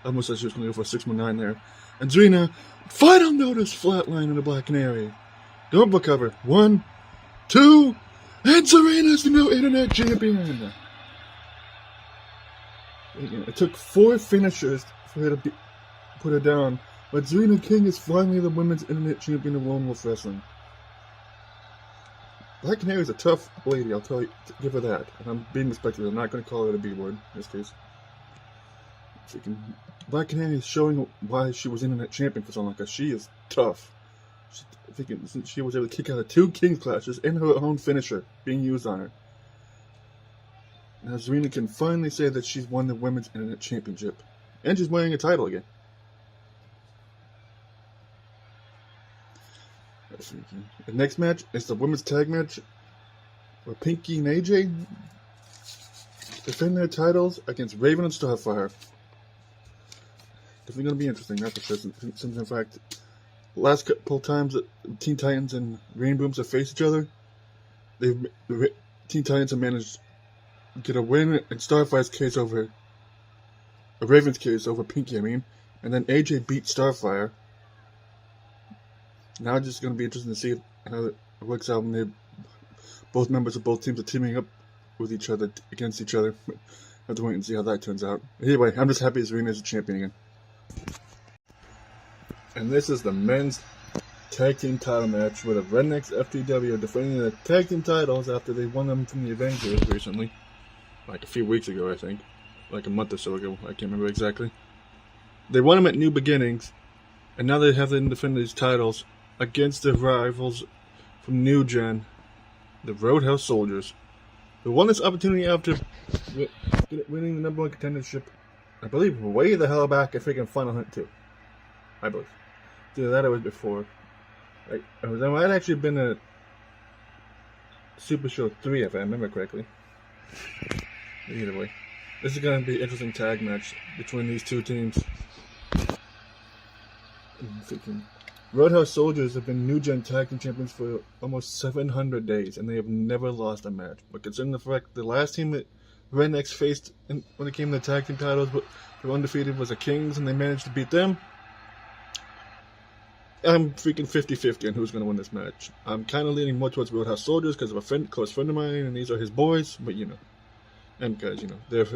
I almost thought she was going to go for a 619 there. And Zarina, final notice flatline on the Black Canary. Don't book cover. 1, 2, and Zarina's the new internet champion. It took 4 finishers for her to put her down, but Zarina King is finally the women's internet champion of Lone Wolf Wrestling. Black Canary is a tough lady, I'll tell you, give her that. And I'm being respectful, I'm not going to call her the B-word in this case. Black Canary is showing why she was internet champion for so long, because she is tough. She was able to kick out of 2 King's Clashes and her own finisher being used on her. Now Zarina can finally say that she's won the Women's Internet Championship. And she's wearing a title again. The next match is the women's tag match where Pinky and AJ defend their titles against Raven and Starfire. Definitely going to be interesting, that's for sure. Since in fact, last couple times that Teen Titans and Rain Booms have faced each other, Teen Titans have managed to get a win in Starfire's case over, a Raven's case over Pinky, and then AJ beat Starfire. Now it's just going to be interesting to see how it works out when both members of both teams are teaming up with each other, against each other. Have to wait and see how that turns out. Anyway, I'm just happy Zarina is a champion again. And this is the men's tag team title match where the Rednecks FTW are defending the tag team titles after they won them from the Avengers recently. Like a few weeks ago, I think. Like a month or so ago. I can't remember exactly. They won them at New Beginnings. And now they have to defend these titles against their rivals from New Gen, the Roadhouse Soldiers, who won this opportunity after winning the #1 contendership, I believe, way the hell back at freaking Final Hunt 2. I believe. Either that or it was before. It might actually been a Super Show 3, if I remember correctly. Either way, this is going to be an interesting tag match between these two teams. Roadhouse Soldiers have been New Gen Tag Team Champions for almost 700 days, and they have never lost a match. But considering the fact the last team that Rednecks faced when it came to the tag team titles, but they were undefeated, was the Kings, and they managed to beat them, I'm freaking 50-50 on who's going to win this match. I'm kind of leaning more towards Roadhouse Soldiers because of a close friend of mine, and these are his boys, but you know. And because, you know, they're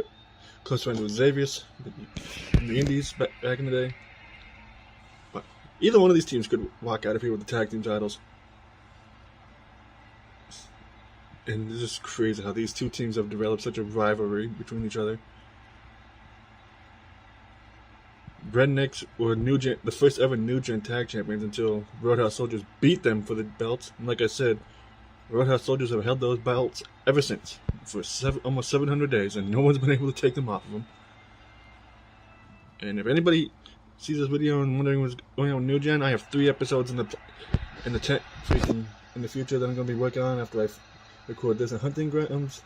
close friends with Xavier's in the Indies back in the day. But either one of these teams could walk out of here with the tag team titles. And it's just crazy how these two teams have developed such a rivalry between each other. Rednecks were the first ever New Gen Tag Champions until Roadhouse Soldiers beat them for the belts. And like I said, Roadhouse Soldiers have held those belts ever since, for almost 700 days, and no one's been able to take them off of them. And if anybody sees this video and wondering what's going on with New Gen, I have 3 episodes in the future that I'm going to be working on after I record this in Hunting Grounds,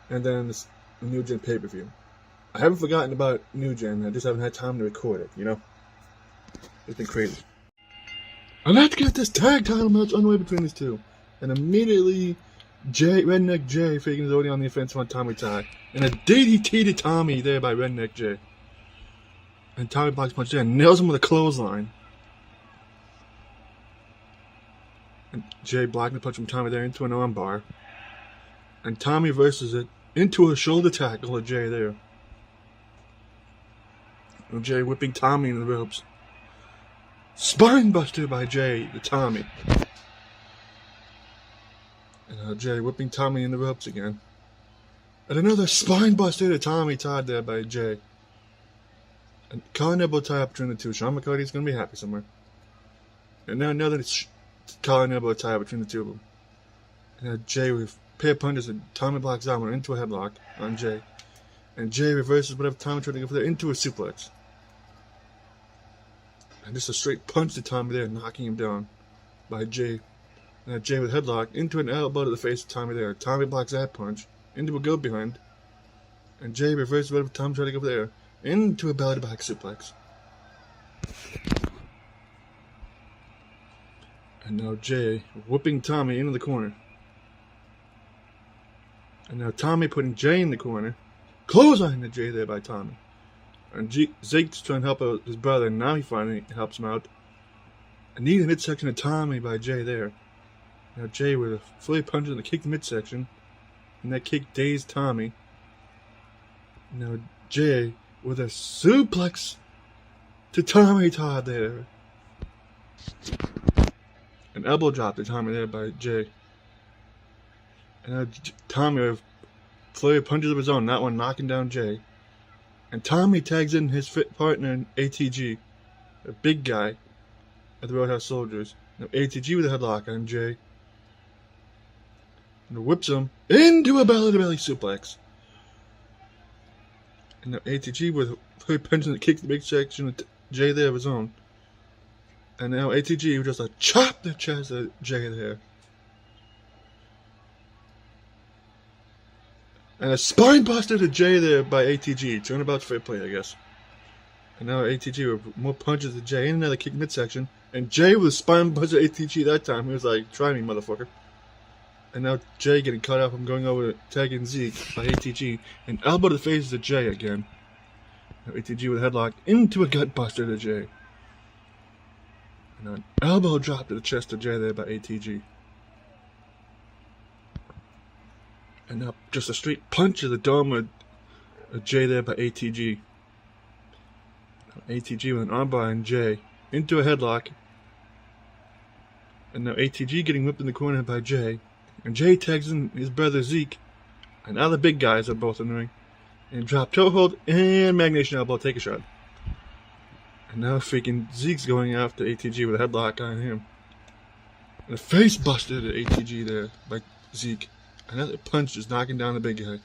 and then the New Gen pay-per-view. I haven't forgotten about New Gen, I just haven't had time to record it, you know? It's been crazy. And let's get this tag title match underway between these two. And immediately, Redneck Jay faking his already on the offensive on Tommy Ty. And a DDT to Tommy there by Redneck Jay. And Tommy blocks punch there and nails him with a clothesline. And Jay blocking the punch from Tommy there into an armbar. And Tommy reverses it into a shoulder tackle of Jay there. And Jay whipping Tommy in the ropes. Spine buster by Jay to Tommy. And Jay whipping Tommy in the ropes again. And another spine buster to Tommy tied there by Jay. And collar elbow tie up between the two. Sean McCarty's going to be happy somewhere. And now another collar elbow tie between the two of them. And Jay with pair punches and Tommy blocks out into a headlock on Jay. And Jay reverses whatever Tommy tried to go for there into a suplex. And just a straight punch to Tommy there, knocking him down by Jay. And Jay with headlock into an elbow to the face of Tommy there. Tommy blocks that punch into a go behind. And Jay reverses whatever Tommy tried to go for there into a belly to back suplex. And now Jay whooping Tommy into the corner. And now Tommy putting Jay in the corner. Clothesline to Jay there by Tommy. And Zeke's trying to help out his brother, and now he finally helps him out. A knee in the midsection of Tommy by Jay there. Now Jay with a flurry punch in the kick to midsection. And that kick dazed Tommy. Now Jay with a suplex to Tommy Todd there. An elbow drop to Tommy there by Jay. And now Tommy with flurry punches of his own, that one knocking down Jay. And Tommy tags in his fit partner in ATG, a big guy at the Roadhouse Soldiers. Now ATG with a headlock on Jay. And whips him into a belly-to-belly suplex. And now ATG with a punch that kicks the big section of Jay there of his own. And now ATG with just a chop the chest of Jay there. And a spine buster to Jay there by ATG. Turnabout's fair play, I guess. And now ATG with more punches to Jay. And another kick midsection. And Jay with a spine buster to ATG that time. He was like, try me, motherfucker. And now Jay getting cut off from going over to tagging Zeke by ATG. And elbow to the face to Jay again. Now ATG with a headlock into a gut buster to Jay. And an elbow drop to the chest of Jay there by ATG. And now just a straight punch to the dome of Jay there by ATG. ATG with an armbar on Jay into a headlock. And now ATG getting whipped in the corner by Jay. And Jay tags in his brother Zeke. And now the big guys are both in the ring. And drop toe hold and magnesium elbow, take a shot. And now freaking Zeke's going after ATG with a headlock on him. And a face busted at ATG there by Zeke. Another punch just knocking down the big guy.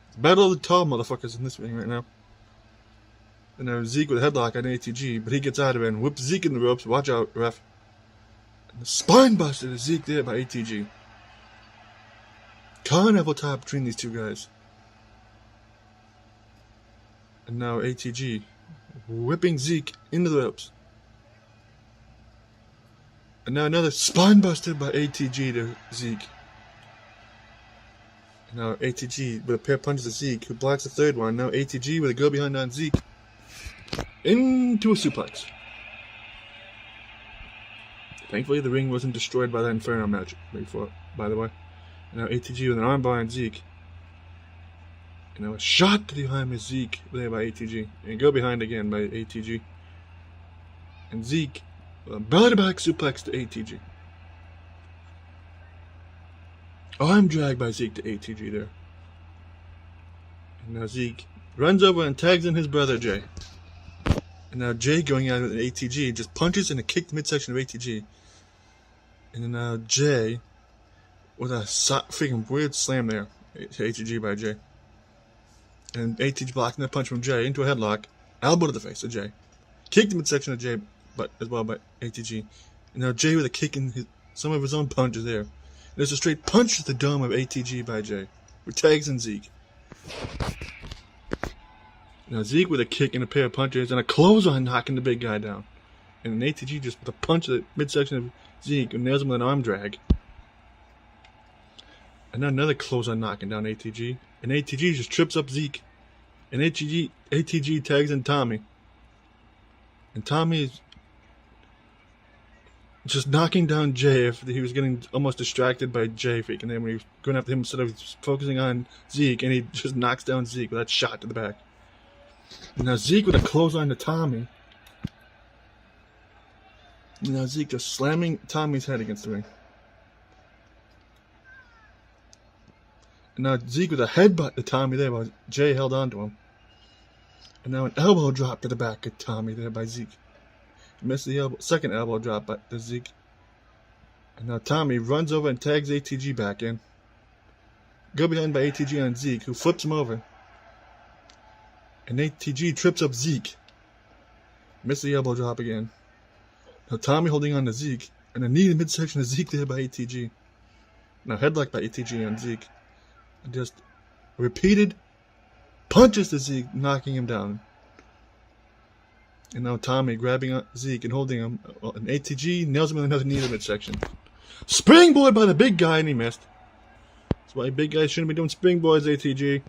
It's battle of the tall motherfuckers in this ring right now. And now Zeke with a headlock on ATG, but he gets out of it and whips Zeke in the ropes. Watch out, ref. And the spine busted to Zeke there by ATG. Carnival top between these two guys. And now ATG whipping Zeke into the ropes. And now another spine busted by ATG to Zeke. And now ATG with a pair of punches to Zeke, who blocks the third one. Now ATG with a go behind on Zeke. Into a suplex. Thankfully, the ring wasn't destroyed by that Inferno match before, by the way. And now ATG with an armbar on Zeke. And now a shot to the behind with Zeke there by ATG. And go behind again by ATG. And Zeke, belly to back suplex to ATG. Arm drag by Zeke to ATG there. And now Zeke runs over and tags in his brother Jay. And now Jay going at it with an ATG just punches and a kick the midsection of ATG. And then now Jay with a freaking weird slam there to ATG by Jay. And ATG blocking the punch from Jay into a headlock. Elbow to the face of Jay. Kick the midsection of Jay but as well by ATG. And now Jay with a kick in some of his own punches there. And there's a straight punch to the dome of ATG by Jay, who tags in Zeke. Now Zeke with a kick and a pair of punches and a clothesline knocking the big guy down. And an ATG just with a punch to the midsection of Zeke and nails him with an arm drag. And then another clothesline knocking down ATG. And ATG just trips up Zeke. And ATG tags in Tommy. And Tommy is just knocking down Jay after he was getting almost distracted by Jay freaking him when he was going after him instead of focusing on Zeke, and he just knocks down Zeke with that shot to the back. And now Zeke with a clothesline to Tommy. And now Zeke just slamming Tommy's head against the ring. And now Zeke with a headbutt to Tommy there while Jay held on to him. And now an elbow drop to the back of Tommy there by Zeke. Missed the second elbow drop by Zeke. And now Tommy runs over and tags ATG back in. Go behind by ATG on Zeke, who flips him over. And ATG trips up Zeke. Missed the elbow drop again. Now Tommy holding on to Zeke. And a knee in the midsection of Zeke there by ATG. Now headlock by ATG on Zeke. And just repeated punches to Zeke, knocking him down. And now Tommy grabbing Zeke and holding him. And ATG nails him with another knee in the midsection. Springboard by the big guy, and he missed. That's why big guys shouldn't be doing springboards, ATG.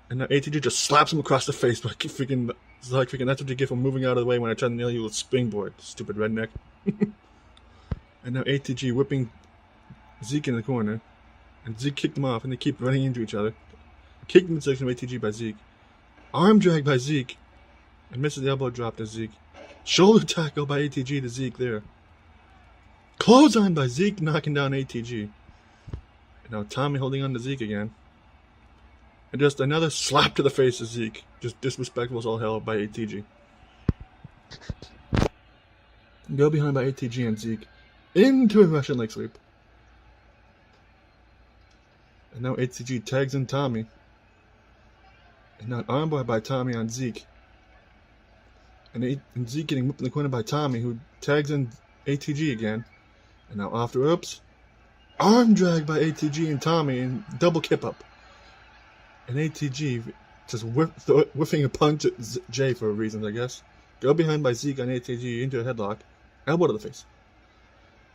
And now ATG just slaps him across the face by freaking. It's like freaking. That's what you get for moving out of the way when I try to nail you with a springboard, stupid redneck. And now ATG whipping Zeke in the corner. And Zeke kicked him off, and they keep running into each other. Kicked the midsection of ATG by Zeke. Arm drag by Zeke. And misses the elbow drop to Zeke. Shoulder tackle by ATG to Zeke there. Clothesline by Zeke, knocking down ATG. And now Tommy holding on to Zeke again. And just another slap to the face of Zeke. Just disrespectful as all hell by ATG. Go behind by ATG and Zeke. Into a Russian leg sweep. And now ATG tags in Tommy. And now an armbar by Tommy on Zeke. And Zeke getting whipped in the corner by Tommy, who tags in ATG again. And now after ropes, arm drag by ATG and Tommy and double kip up. And ATG just whiffing a punch at Jay for a reason, I guess. Go behind by Zeke on ATG into a headlock. Elbow to the face.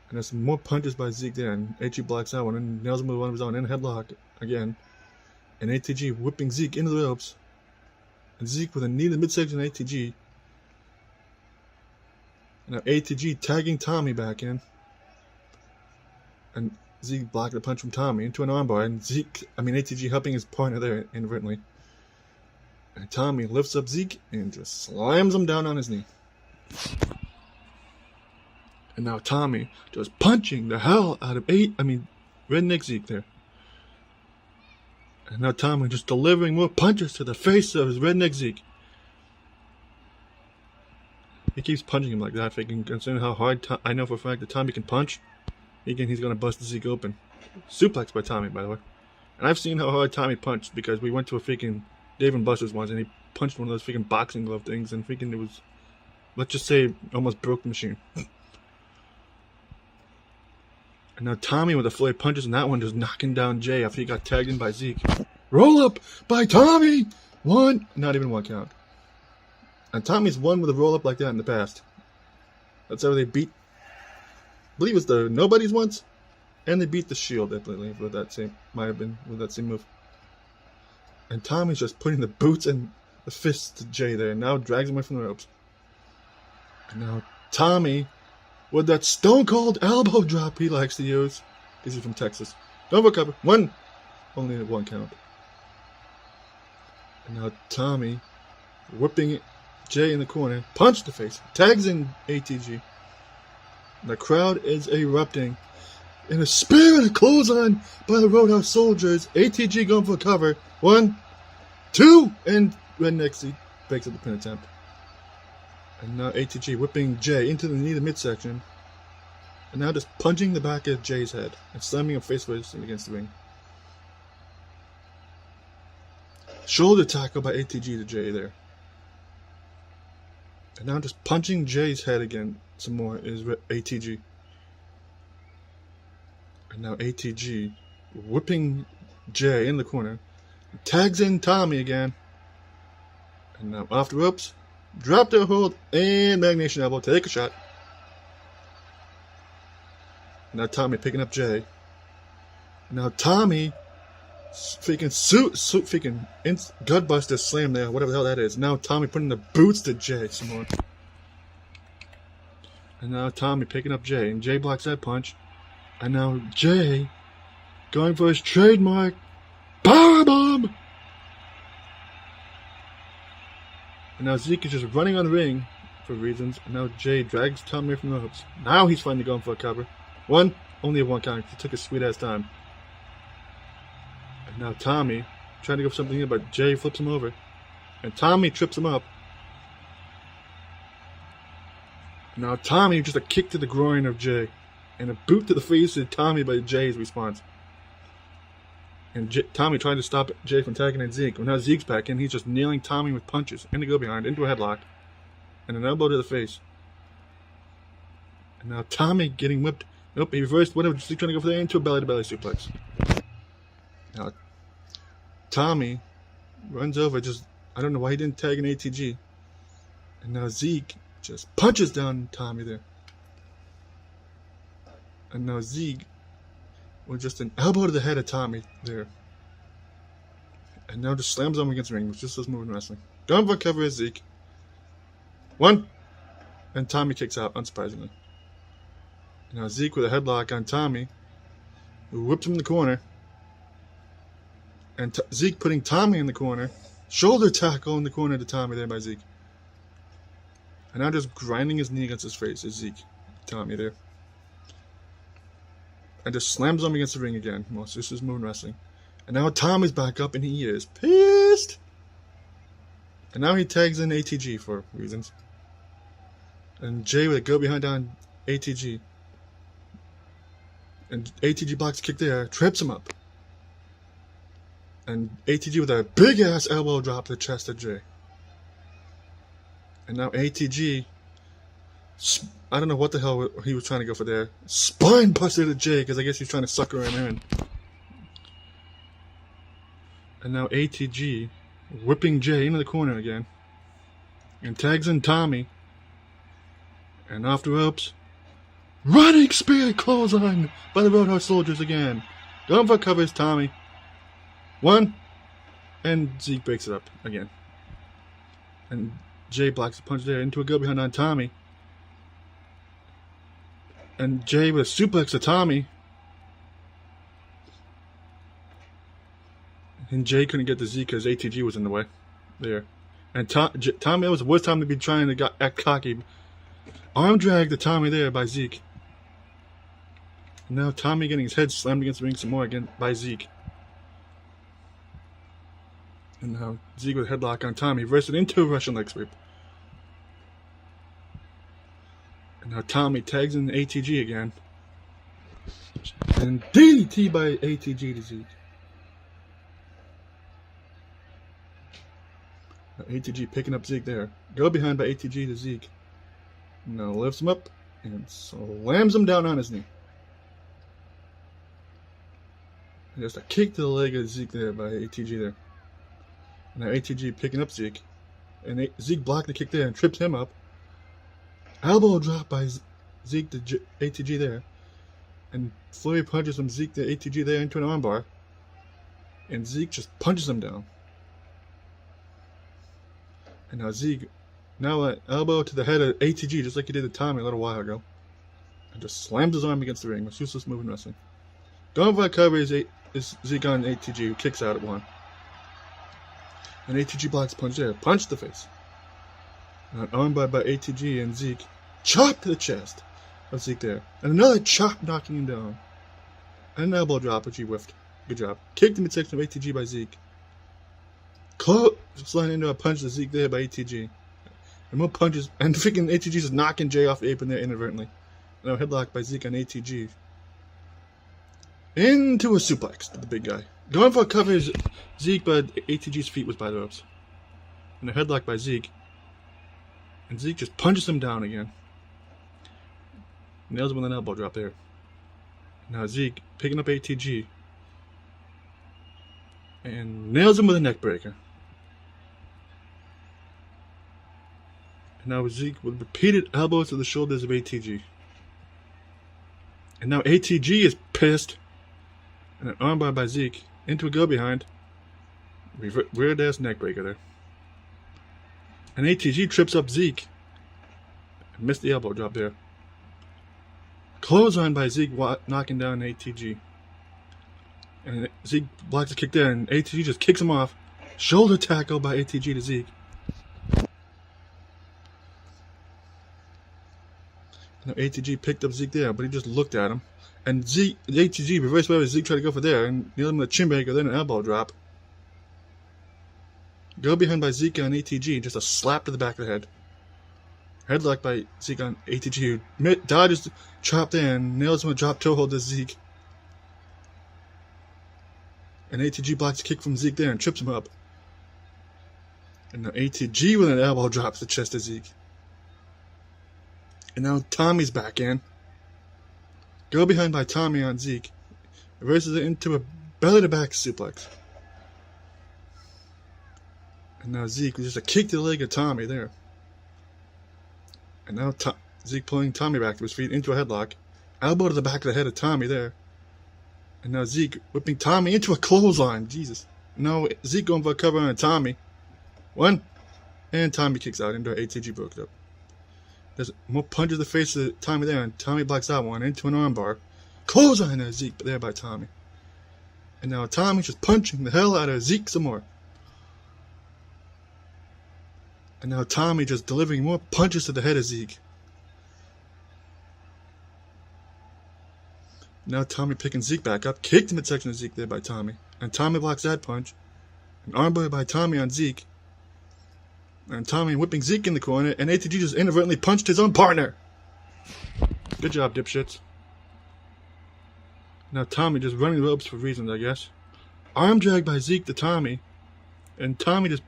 And there's some more punches by Zeke there, and ATG blocks out one and nails him with one of his own in a headlock again. And ATG whipping Zeke into the ropes. And Zeke with a knee to the midsection of ATG. And now ATG tagging Tommy back in. And Zeke blocked a punch from Tommy into an armbar. And ATG helping his partner there inadvertently. And Tommy lifts up Zeke and just slams him down on his knee. And now Tommy just punching the hell out of Redneck Zeke there. And now Tommy just delivering more punches to the face of his Redneck Zeke. he keeps punching him like that, thinking, considering how hard I know for a fact that Tommy can punch, he's gonna bust Zeke open. Suplex by Tommy, by the way. And I've seen how hard Tommy punched because we went to a freaking Dave and Buster's once, and he punched one of those freaking boxing glove things, and freaking it was, let's just say, almost broke the machine. And now Tommy with the flurry punches, and that one just knocking down Jay after he got tagged in by Zeke. Roll up by Tommy! One, not even one count. And Tommy's won with a roll up like that in the past. That's how they beat, I believe it was the Nobodies once, and they beat the Shield, I believe, with that same, might have been with that same move. And Tommy's just putting the boots and the fists to Jay there, and now drags him away from the ropes. And now Tommy, with that stone cold elbow drop he likes to use, because he's from Texas. Don't recover. One, only one count. And now Tommy, whipping Jay in the corner, punch the face, tags in ATG. The crowd is erupting. In a spirit clothesline by the Roadhouse Soldiers, ATG going for a cover. 1, 2, and Redneck Zeke breaks up the pin attempt. And now ATG whipping Jay into the knee of the midsection. And now just punching the back of Jay's head and slamming him face first against the ring. Shoulder tackle by ATG to Jay there. And now just punching Jay's head again some more is ATG. And now ATG whipping Jay in the corner. Tags in Tommy again. And now off the ropes. Drop their hold and Magnation Elbow. Take a shot. Now Tommy picking up Jay. Now Tommy freaking freaking gutbuster slam there, whatever the hell that is. Now Tommy putting the boots to Jay some more. And now Tommy picking up Jay, and Jay blocks that punch. And now Jay going for his trademark powerbomb. And now Zeke is just running on the ring for reasons. And now Jay drags Tommy from the ropes. Now he's finally going for a cover. One, only a one count. He took his sweet ass time. And now Tommy trying to go for something in, but Jay flips him over. And Tommy trips him up. Now Tommy just a kick to the groin of Jay. And a boot to the face of Tommy by Jay's response. And Tommy trying to stop Jay from tagging at Zeke. Well, now Zeke's back in. He's just nailing Tommy with punches. And to go behind, into a headlock. And an elbow to the face. And now Tommy getting whipped. Nope, he reversed whatever. Zeke trying to go for that into a belly-to-belly suplex. Now Tommy runs over. Just, I don't know why he didn't tag an ATG. And now Zeke just punches down Tommy there. And now Zeke with just an elbow to the head of Tommy there. And now just slams him against the ring. It's just this move in wrestling. Going for cover is Zeke. 1. And Tommy kicks out, unsurprisingly. And now Zeke with a headlock on Tommy, who whips him in the corner. And Zeke putting Tommy in the corner. Shoulder tackle in the corner to Tommy there by Zeke. And now just grinding his knee against his face is Zeke. Tommy there. And just slams him against the ring again. Well, so this is moving wrestling. And now Tommy's back up and he is pissed. And now he tags in ATG for reasons. And Jay with a go behind on ATG. And ATG blocks kick there, trips him up. And ATG with a big ass elbow drop to the chest of Jay. And now ATG, I don't know what the hell he was trying to go for there. Spine buster to Jay, because I guess he's trying to sucker him in. And now ATG whipping Jay into the corner again. And tags in Tommy. And off the ropes. Running spear clothesline by the Roadhouse Soldiers again. Going for covers Tommy. 1. And Zeke breaks it up again. And Jay blocks the punch there into a go behind on Tommy. And Jay with a suplex to Tommy. And Jay couldn't get to Zeke because ATG was in the way. There. And Tommy, that was the worst time to be trying to act cocky. Arm drag to Tommy there by Zeke. And now Tommy getting his head slammed against the ring some more again by Zeke. And now Zeke with a headlock on Tommy. Reversed it into a Russian leg sweep. And now Tommy tags in ATG again. And DDT by ATG to Zeke. Now ATG picking up Zeke there. Go behind by ATG to Zeke. Now lifts him up and slams him down on his knee. And just a kick to the leg of Zeke there by ATG there. Now ATG picking up Zeke. And Zeke blocked the kick there and trips him up. Elbow drop by Zeke to ATG there. And flurry punches from Zeke to ATG there into an armbar. And Zeke just punches him down. And now Zeke, now an elbow to the head of ATG, just like he did to Tommy a little while ago. And just slams his arm against the ring. It's useless move in wrestling. Going for a cover is Zeke on ATG, who kicks out at one. And ATG blocks punch there. Punch to the face. And an armbar by ATG and Zeke. Chop to the chest of Zeke there. And another chop knocking him down. And an elbow drop, which he whiffed. Good job. Kicked the midsection of ATG by Zeke. Sliding into a punch to Zeke there by ATG. And more punches. And freaking ATG just knocking Jay off the apron there inadvertently. And now headlock by Zeke on ATG. Into a suplex to the big guy. Going for a cover is Zeke, but ATG's feet was by the ropes. And a headlock by Zeke. And Zeke just punches him down again. Nails him with an elbow drop there. Now Zeke picking up ATG. And nails him with a neck breaker. And now Zeke with repeated elbows to the shoulders of ATG. And now ATG is pissed. And an armbar by Zeke into a go behind. Weird ass neck breaker there. And ATG trips up Zeke. And missed the elbow drop there. Clothesline by Zeke knocking down ATG. And Zeke blocks a kick there, and ATG just kicks him off. Shoulder tackle by ATG to Zeke. Now ATG picked up Zeke there, but he just looked at him. And Zeke, the ATG reverse wave as Zeke tried to go for there, and nailed him with a chin breaker, then an elbow drop. Go behind by Zeke on ATG, just a slap to the back of the head. Headlock by Zeke on ATG, who dodges the chop there and nails him with a drop toe hold to Zeke. And ATG blocks a kick from Zeke there and trips him up. And now ATG with an elbow drops the chest of Zeke. And now Tommy's back in. Go behind by Tommy on Zeke. Reverses it into a belly-to-back suplex. And now Zeke with just a kick to the leg of Tommy there. And now Zeke pulling Tommy back to his feet into a headlock. Elbow to the back of the head of Tommy there. And now Zeke whipping Tommy into a clothesline. Jesus. Now Zeke going for a cover on Tommy. One. And Tommy kicks out into ATG broke it up. There's more punches to the face of Tommy there, and Tommy blocks that one into an armbar. Clothesline of Zeke there by Tommy. And now Tommy's just punching the hell out of Zeke some more. And now Tommy just delivering more punches to the head of Zeke. Now Tommy picking Zeke back up. Kicked the midsection of Zeke there by Tommy. And Tommy blocks that punch. An armbar by Tommy on Zeke. And Tommy whipping Zeke in the corner. And ATG just inadvertently punched his own partner. Good job, dipshits. Now Tommy just running the ropes for reasons, I guess. Arm drag by Zeke to Tommy. And Tommy just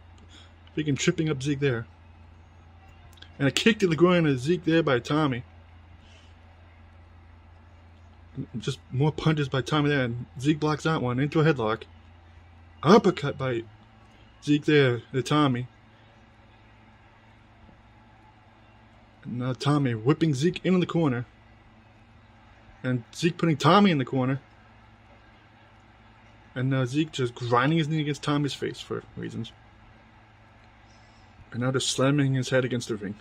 freaking tripping up Zeke there. And a kick to the groin of Zeke there by Tommy. And just more punches by Tommy there. And Zeke blocks that one into a headlock. Uppercut by Zeke there to Tommy. And now Tommy whipping Zeke in the corner. And Zeke putting Tommy in the corner. And now Zeke just grinding his knee against Tommy's face for reasons. And now just slamming his head against the ring.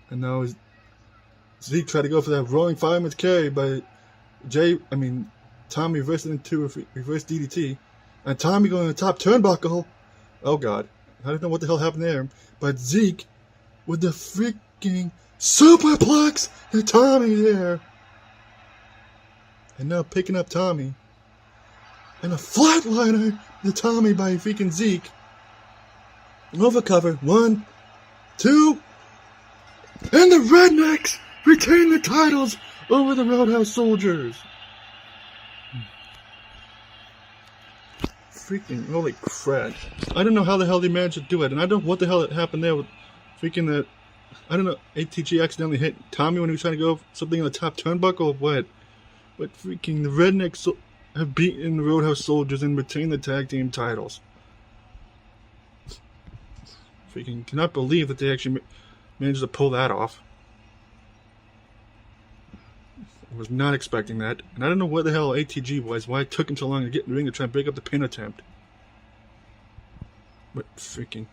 And now Zeke tried to go for that rolling fireman's carry, but Tommy reversed it into a reverse DDT. And Tommy going to the top turnbuckle. Oh God. I don't know what the hell happened there. But Zeke with the freaking superplex to Tommy there. And now picking up Tommy. And a flatliner to Tommy by freaking Zeke. Over cover. 1, 2. And the Rednecks retain the titles over the Roadhouse Soldiers. Freaking holy crap. I don't know how the hell they managed to do it. And I don't know what the hell that happened there with freaking that. I don't know. ATG accidentally hit Tommy when he was trying to go something in the top turnbuckle or what. But freaking the Rednecks have beaten the Roadhouse Soldiers and retained the tag team titles. Freaking cannot believe that they actually managed to pull that off. I was not expecting that. And I don't know what the hell ATG was, why it took him so long to get in the ring to try and break up the pin attempt. But freaking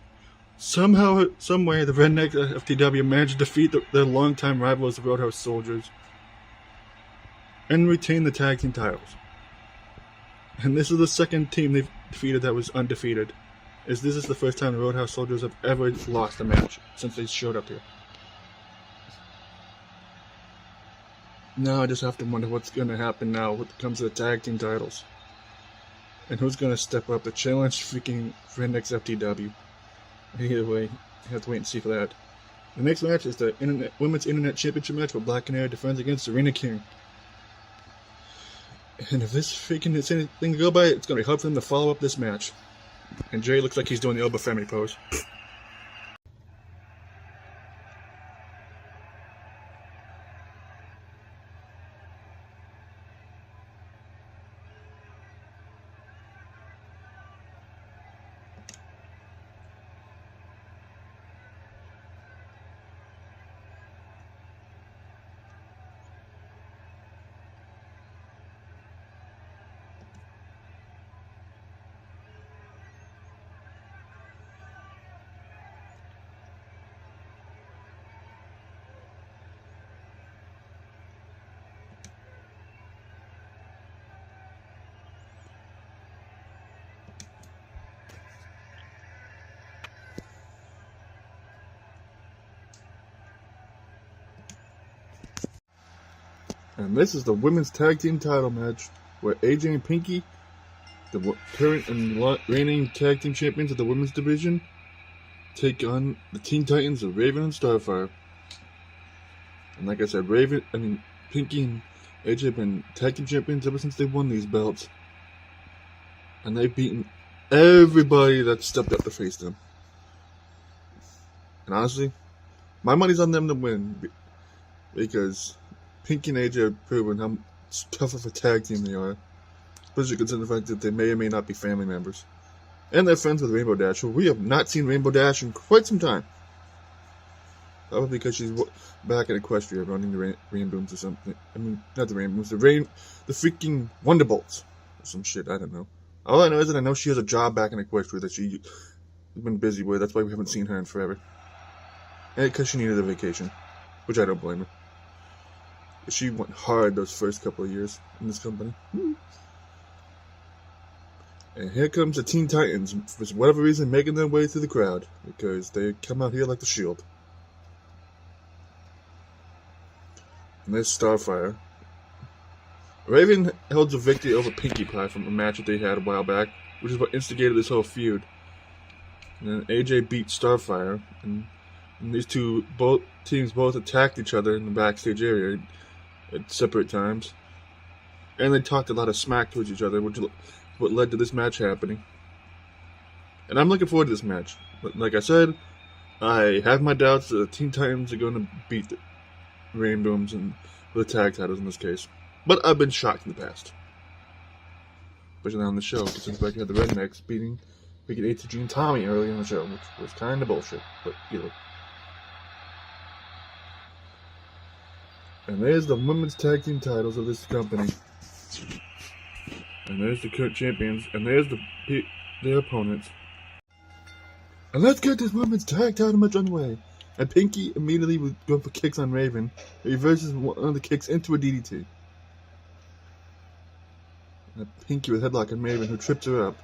somehow, someway, the Redneck FTW managed to defeat their longtime rivals, the Roadhouse Soldiers, and retain the tag team titles. And this is the second team they've defeated that was undefeated. This is the first time the Roadhouse Soldiers have ever lost a match since they showed up here. Now I just have to wonder what's going to happen now when it comes to the tag team titles. And who's going to step up to challenge freaking Redneck's FTW. Either way, you have to wait and see for that. The next match is the Women's Internet Championship match where Black Canary defends against Serena King. And if this freaking is anything to go by, it's going to be hard for them to follow up this match. And Jay looks like he's doing the elbow family pose. And this is the women's tag team title match where AJ and Pinky, the current and reigning tag team champions of the women's division, take on the Teen Titans of Raven and Starfire. And like I said, Pinky and AJ have been tag team champions ever since they won these belts. And they've beaten everybody that stepped up to face them. And honestly, my money's on them to win, because Pinky and AJ have proven how tough of a tag team they are, especially considering the fact that they may or may not be family members. And they're friends with Rainbow Dash, who we have not seen Rainbow Dash in quite some time. Probably because she's back in Equestria running the Rainbooms or something. I mean, not the Rainbooms, the freaking Wonderbolts. Or some shit, I don't know. All I know is that I know she has a job back in Equestria that she's been busy with. That's why we haven't seen her in forever. And because she needed a vacation, which I don't blame her. She went hard those first couple of years in this company. And here comes the Teen Titans, for whatever reason, making their way through the crowd, because they come out here like the Shield. And there's Starfire. Raven held a victory over Pinkie Pie from a match that they had a while back, which is what instigated this whole feud. And then AJ beat Starfire, and these both teams attacked each other in the backstage area at separate times. And they talked a lot of smack towards each other, which is what led to this match happening. And I'm looking forward to this match. But like I said, I have my doubts that the Teen Titans are going to beat the Rainbooms and the tag titles in this case. But I've been shocked in the past. Especially on the show, because in fact you had the Rednecks beating ATG and Tommy early in the show, which was kind of bullshit, but And there's the women's tag team titles of this company. And there's the current champions. And there's their opponents. And let's get this women's tag title match underway. And Pinky immediately was going for kicks on Raven. He reverses one of the kicks into a DDT. And Pinky with headlock on Raven, who trips her up.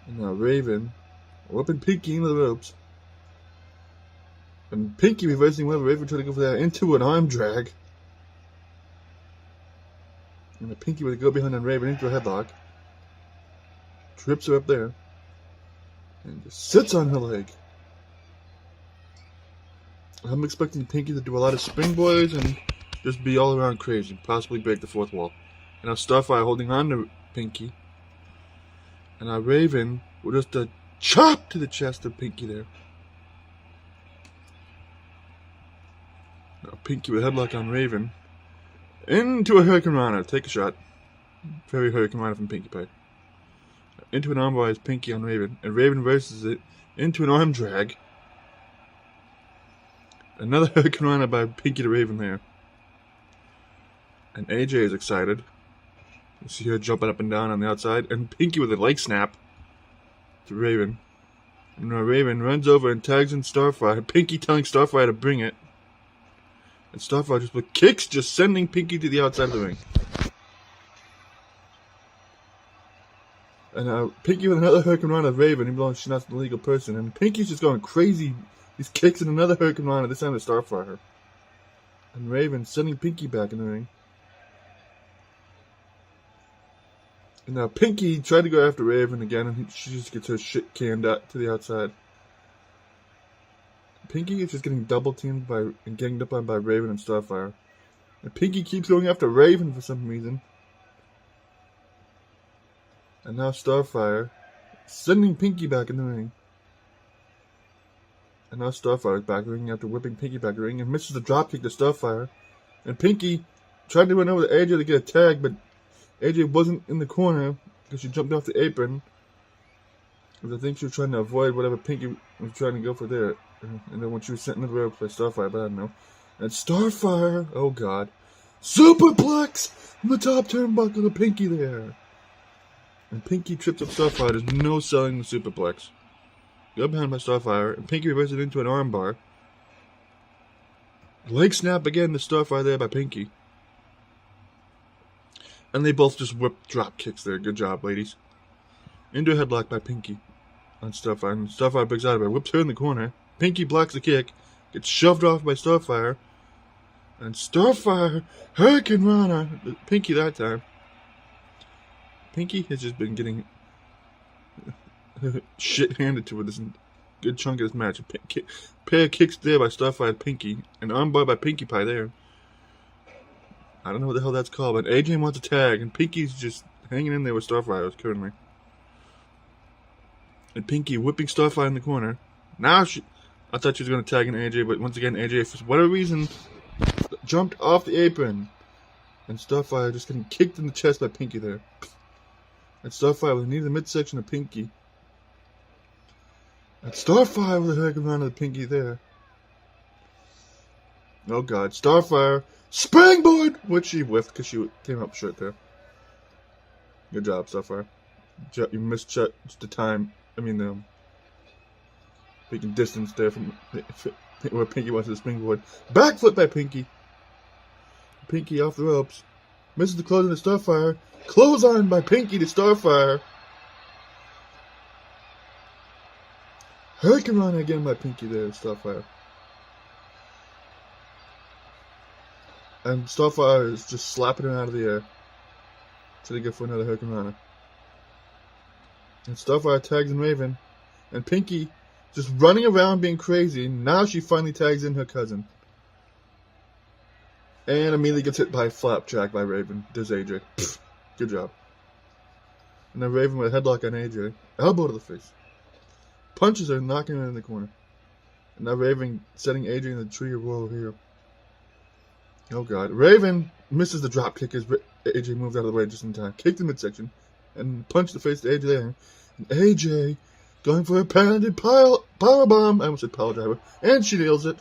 And now Raven whipping Pinky into the ropes. And Pinky reversing whenever Raven tried to go for that into an arm drag. And the Pinky with a go behind on Raven into a headlock. trips her up there, and just sits on her leg. I'm expecting Pinky to do a lot of springboards and just be all around crazy, possibly break the fourth wall. And now Starfire holding on to Pinky, and our Raven will just chop to the chest of Pinky there. Now Pinky with headlock on Raven, into a Hurricane Rana, take a shot. Very Hurricane Rana from Pinkie Pie. Into an armbar is Pinky on Raven, and Raven reverses it into an arm drag. Another Hurricane Rana by Pinky to Raven there. And AJ is excited. You see her jumping up and down on the outside, and Pinky with a leg snap to Raven. And now Raven runs over and tags in Starfire, Pinky telling Starfire to bring it. And Starfire just with kicks, just sending Pinky to the outside of the ring. And Pinky with another Hurricane Rana of Raven, even though she's not the legal person. And Pinky's just going crazy. These kicks and another Hurricane Rana, this time to Starfire. And Raven sending Pinky back in the ring. And now Pinky tried to go after Raven again, and she just gets her shit canned out to the outside. Pinky is just getting double teamed and ganged up on by Raven and Starfire. And Pinky keeps going after Raven for some reason. And now Starfire sending Pinky back in the ring. And now Starfire is back in the ring after whipping Pinky back in the ring and misses the dropkick to Starfire. And Pinky tried to run over to AJ to get a tag, but AJ wasn't in the corner because she jumped off the apron. Because I think she was trying to avoid whatever Pinky was trying to go for there. And then when she was sent in the ropes by Starfire, but I don't know. And Starfire, oh god, superplex from the top turnbuckle to Pinky there. And Pinky trips up Starfire. There's no selling the superplex. Got behind by Starfire, and Pinky reverses it into an armbar. Leg snap again to Starfire there by Pinky. And they both just whip drop kicks there. Good job, ladies. Into a headlock by Pinky on Starfire. And Starfire breaks out of it. Whips her in the corner. Pinky blocks the kick. Gets shoved off by Starfire. And Starfire, Hurricane Rana. Pinky that time. Pinky has just been getting shit handed to her this good chunk of this match. Pair of kicks there by Starfire Pinky. An armbar by Pinkie Pie there. I don't know what the hell that's called, but AJ wants a tag, and Pinky's just hanging in there with Starfire currently. And Pinky whipping Starfire in the corner. Now I thought she was going to tag in AJ, but once again AJ, for whatever reason, jumped off the apron. And Starfire just getting kicked in the chest by Pinky there. And Starfire with a knee to the midsection of Pinky. And Starfire with a Hurricane Rana to Pinky there. Oh god, Starfire springboard, which she whiffed because she came up short there. Good job, Starfire. You missed the time. I mean, taking distance there from where Pinky wants to springboard. Backflip by Pinky. Pinky off the ropes. Misses the close on the Starfire. Close on by Pinky to Starfire. Hurricane Rana again by Pinky there, Starfire. And Starfire is just slapping her out of the air. So they go for another Hurricane Rana. And Starfire tags in Raven. And Pinky just running around being crazy. Now she finally tags in her cousin. And immediately gets hit by a flapjack by Raven. Does AJ. Pfft, good job. And then Raven with a headlock on AJ. Elbow to the face. Punches her, knocking her in the corner. And now Raven setting AJ in the tree of woe here. Oh god. Raven misses the drop kick as AJ moves out of the way just in time. Kicked the midsection. And punched the face to AJ there. And AJ going for a patented powerbomb. I almost said power driver. And she nails it.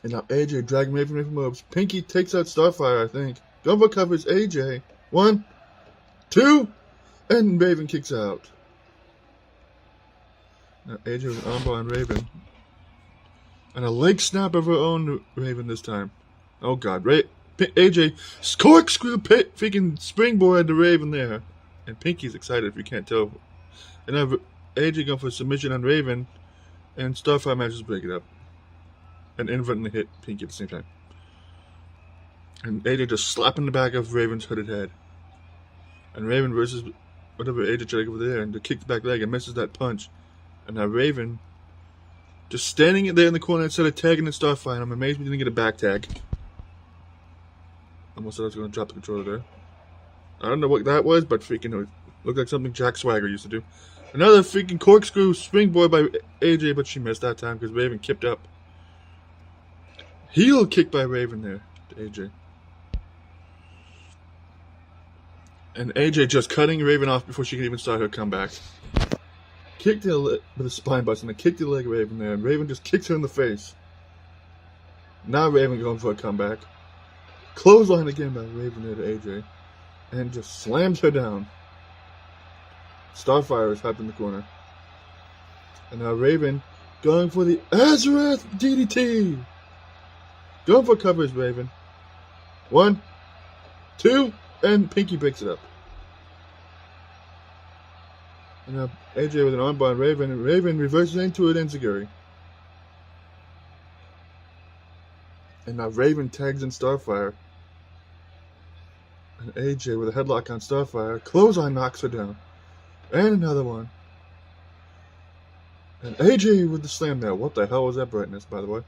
And now AJ dragging Raven away from the ropes. Pinky takes out Starfire, I think. Gumbo covers AJ. 1, 2, and Raven kicks out. Now AJ with an armbar on Raven. And a leg snap of her own Raven this time. Oh god. AJ corkscrew freaking springboard to Raven there. And Pinky's excited if you can't tell. And now AJ going for a submission on Raven. And Starfire manages to break it up. And inadvertently hit Pinky at the same time. And AJ just slapping the back of Raven's hooded head. And Raven versus whatever AJ tried to go over there, and the kick the back leg and misses that punch. And now Raven just standing there in the corner instead of tagging the Starfire. I'm amazed we didn't get a back tag. Almost thought I was going to drop the controller there. I don't know what that was, but freaking it looked like something Jack Swagger used to do. Another freaking corkscrew springboard by AJ, but she missed that time because Raven kicked up. Heel kick by Raven there to AJ. And AJ just cutting Raven off before she can even start her comeback. Kicked her with a spine buster and kicked the leg of Raven there. And Raven just kicks her in the face. Now Raven going for a comeback. Clothesline again by Raven there to AJ. And just slams her down. Starfire is up in the corner. And now Raven going for the Azarath DDT. Going for cover is Raven. 1, 2, and Pinky breaks it up. And now AJ with an armbar on Raven, and Raven reverses into an enziguri. And now Raven tags in Starfire. And AJ with a headlock on Starfire. Clothesline knocks her down. And another one. And AJ with the slam now. What the hell was that brightness, by the way?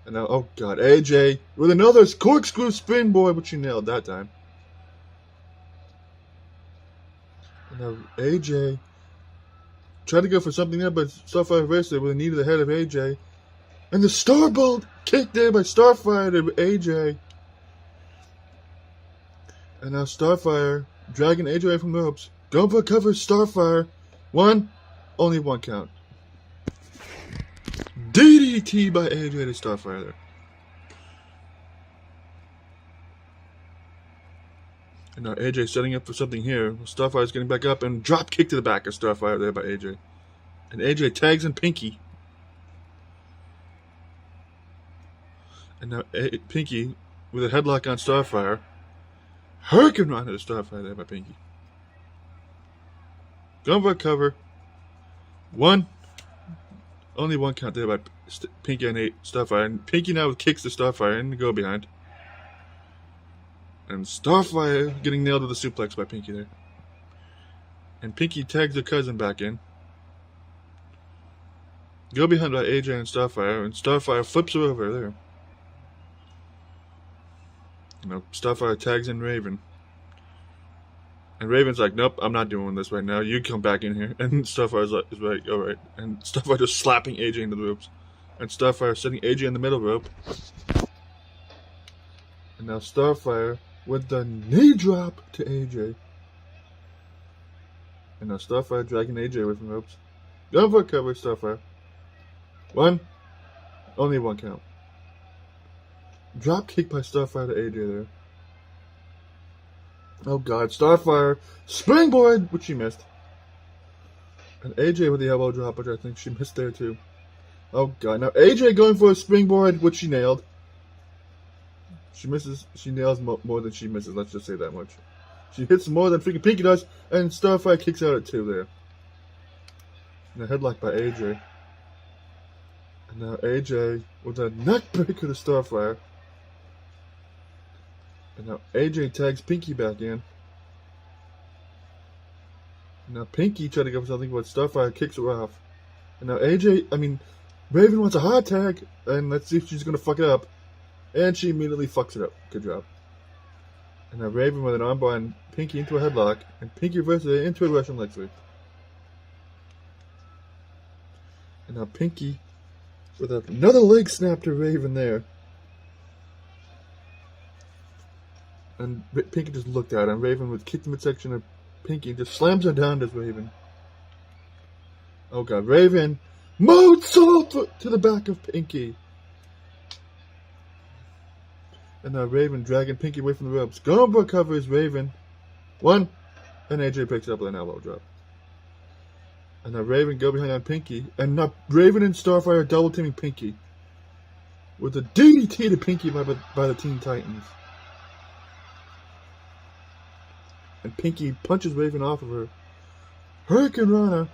And now, oh god, AJ with another corkscrew springboard, which she nailed that time. And now AJ tried to go for something there, but Starfire reversed it with a knee to the head of AJ. And the Starbolt kick there by Starfire to AJ. And now Starfire dragging AJ away from the ropes. Going for a cover, Starfire. 1, only 1 count. DDT by AJ to Starfire there. And now AJ setting up for something here. Starfire's getting back up and drop kick to the back of Starfire there by AJ. And AJ tags in Pinky. And now Pinky with a headlock on Starfire. Hurricane Run to the Starfire there by Pinky. Going for a cover. 1. Only 1 count there by Pinky and Starfire. And Pinky now kicks the Starfire in the go behind. And Starfire getting nailed with a suplex by Pinky there. And Pinky tags her cousin back in. Go behind by AJ and Starfire flips her over there. You know, Starfire tags in Raven. And Raven's like, nope, I'm not doing this right now. You come back in here. And Starfire's like, alright. And Starfire just slapping AJ into the ropes. And Starfire setting AJ in the middle rope. And now Starfire with the knee drop to AJ. And now Starfire dragging AJ away from the ropes. Going for a cover, Starfire. 1, only 1 count. Drop kick by Starfire to AJ there. Oh god, Starfire springboard, which she missed. And AJ with the elbow drop, which I think she missed there too. Oh god, now AJ going for a springboard, which she nailed. She nails more than she misses, let's just say that much. She hits more than freaking Pinky does, and Starfire kicks out at 2 there. And a headlock by AJ. And now AJ with a neckbreaker to Starfire. And now AJ tags Pinky back in. And now Pinky tried to go for something, but Starfire kicks her off. And now Raven wants a hard tag, and let's see if she's going to fuck it up. And she immediately fucks it up. Good job. And now Raven with an armbar and Pinky into a headlock, and Pinky reverses it into a Russian leg sweep. And now Pinky with another leg snap to Raven there. And Pinky just looked at her, and Raven would kick the midsection of Pinky and just slams her down to Raven. Oh god, Raven moonsault to the back of Pinky. And now Raven dragging Pinky away from the ropes. Going for a cover is Raven. 1, and AJ picks up with an elbow drop. And now Raven go behind on Pinky, and now Raven and Starfire are double teaming Pinky with a DDT to Pinky by the Teen Titans. And Pinky punches Raven off of her. Hurricane Rana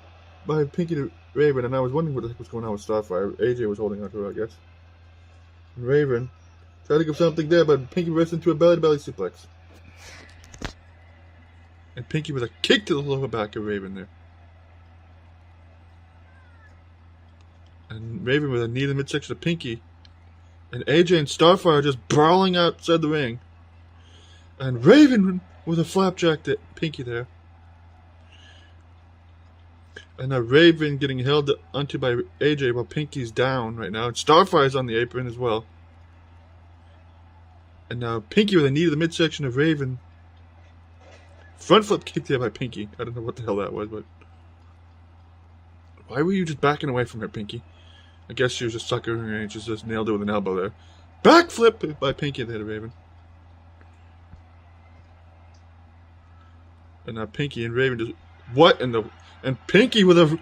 by Pinky to Raven, and I was wondering what the heck was going on with Starfire. AJ was holding on to her, I guess. And Raven tried to give something there, but Pinky reversed into a belly-to-belly suplex. And Pinky with a kick to the lower back of Raven there. And Raven with a knee in the midsection of Pinky. And AJ and Starfire just brawling outside the ring. And Raven with a flapjack to Pinky there. And now Raven getting held onto by AJ while Pinky's down right now. And Starfire's on the apron as well. And now Pinky with a knee to the midsection of Raven. Front flip kick there by Pinky. I don't know what the hell that was, but... Why were you just backing away from her, Pinky? I guess she was just suckering her and she just nailed it with an elbow there. Backflip by Pinky there to Raven. And now Pinky and Raven just... What in the... And Pinky with a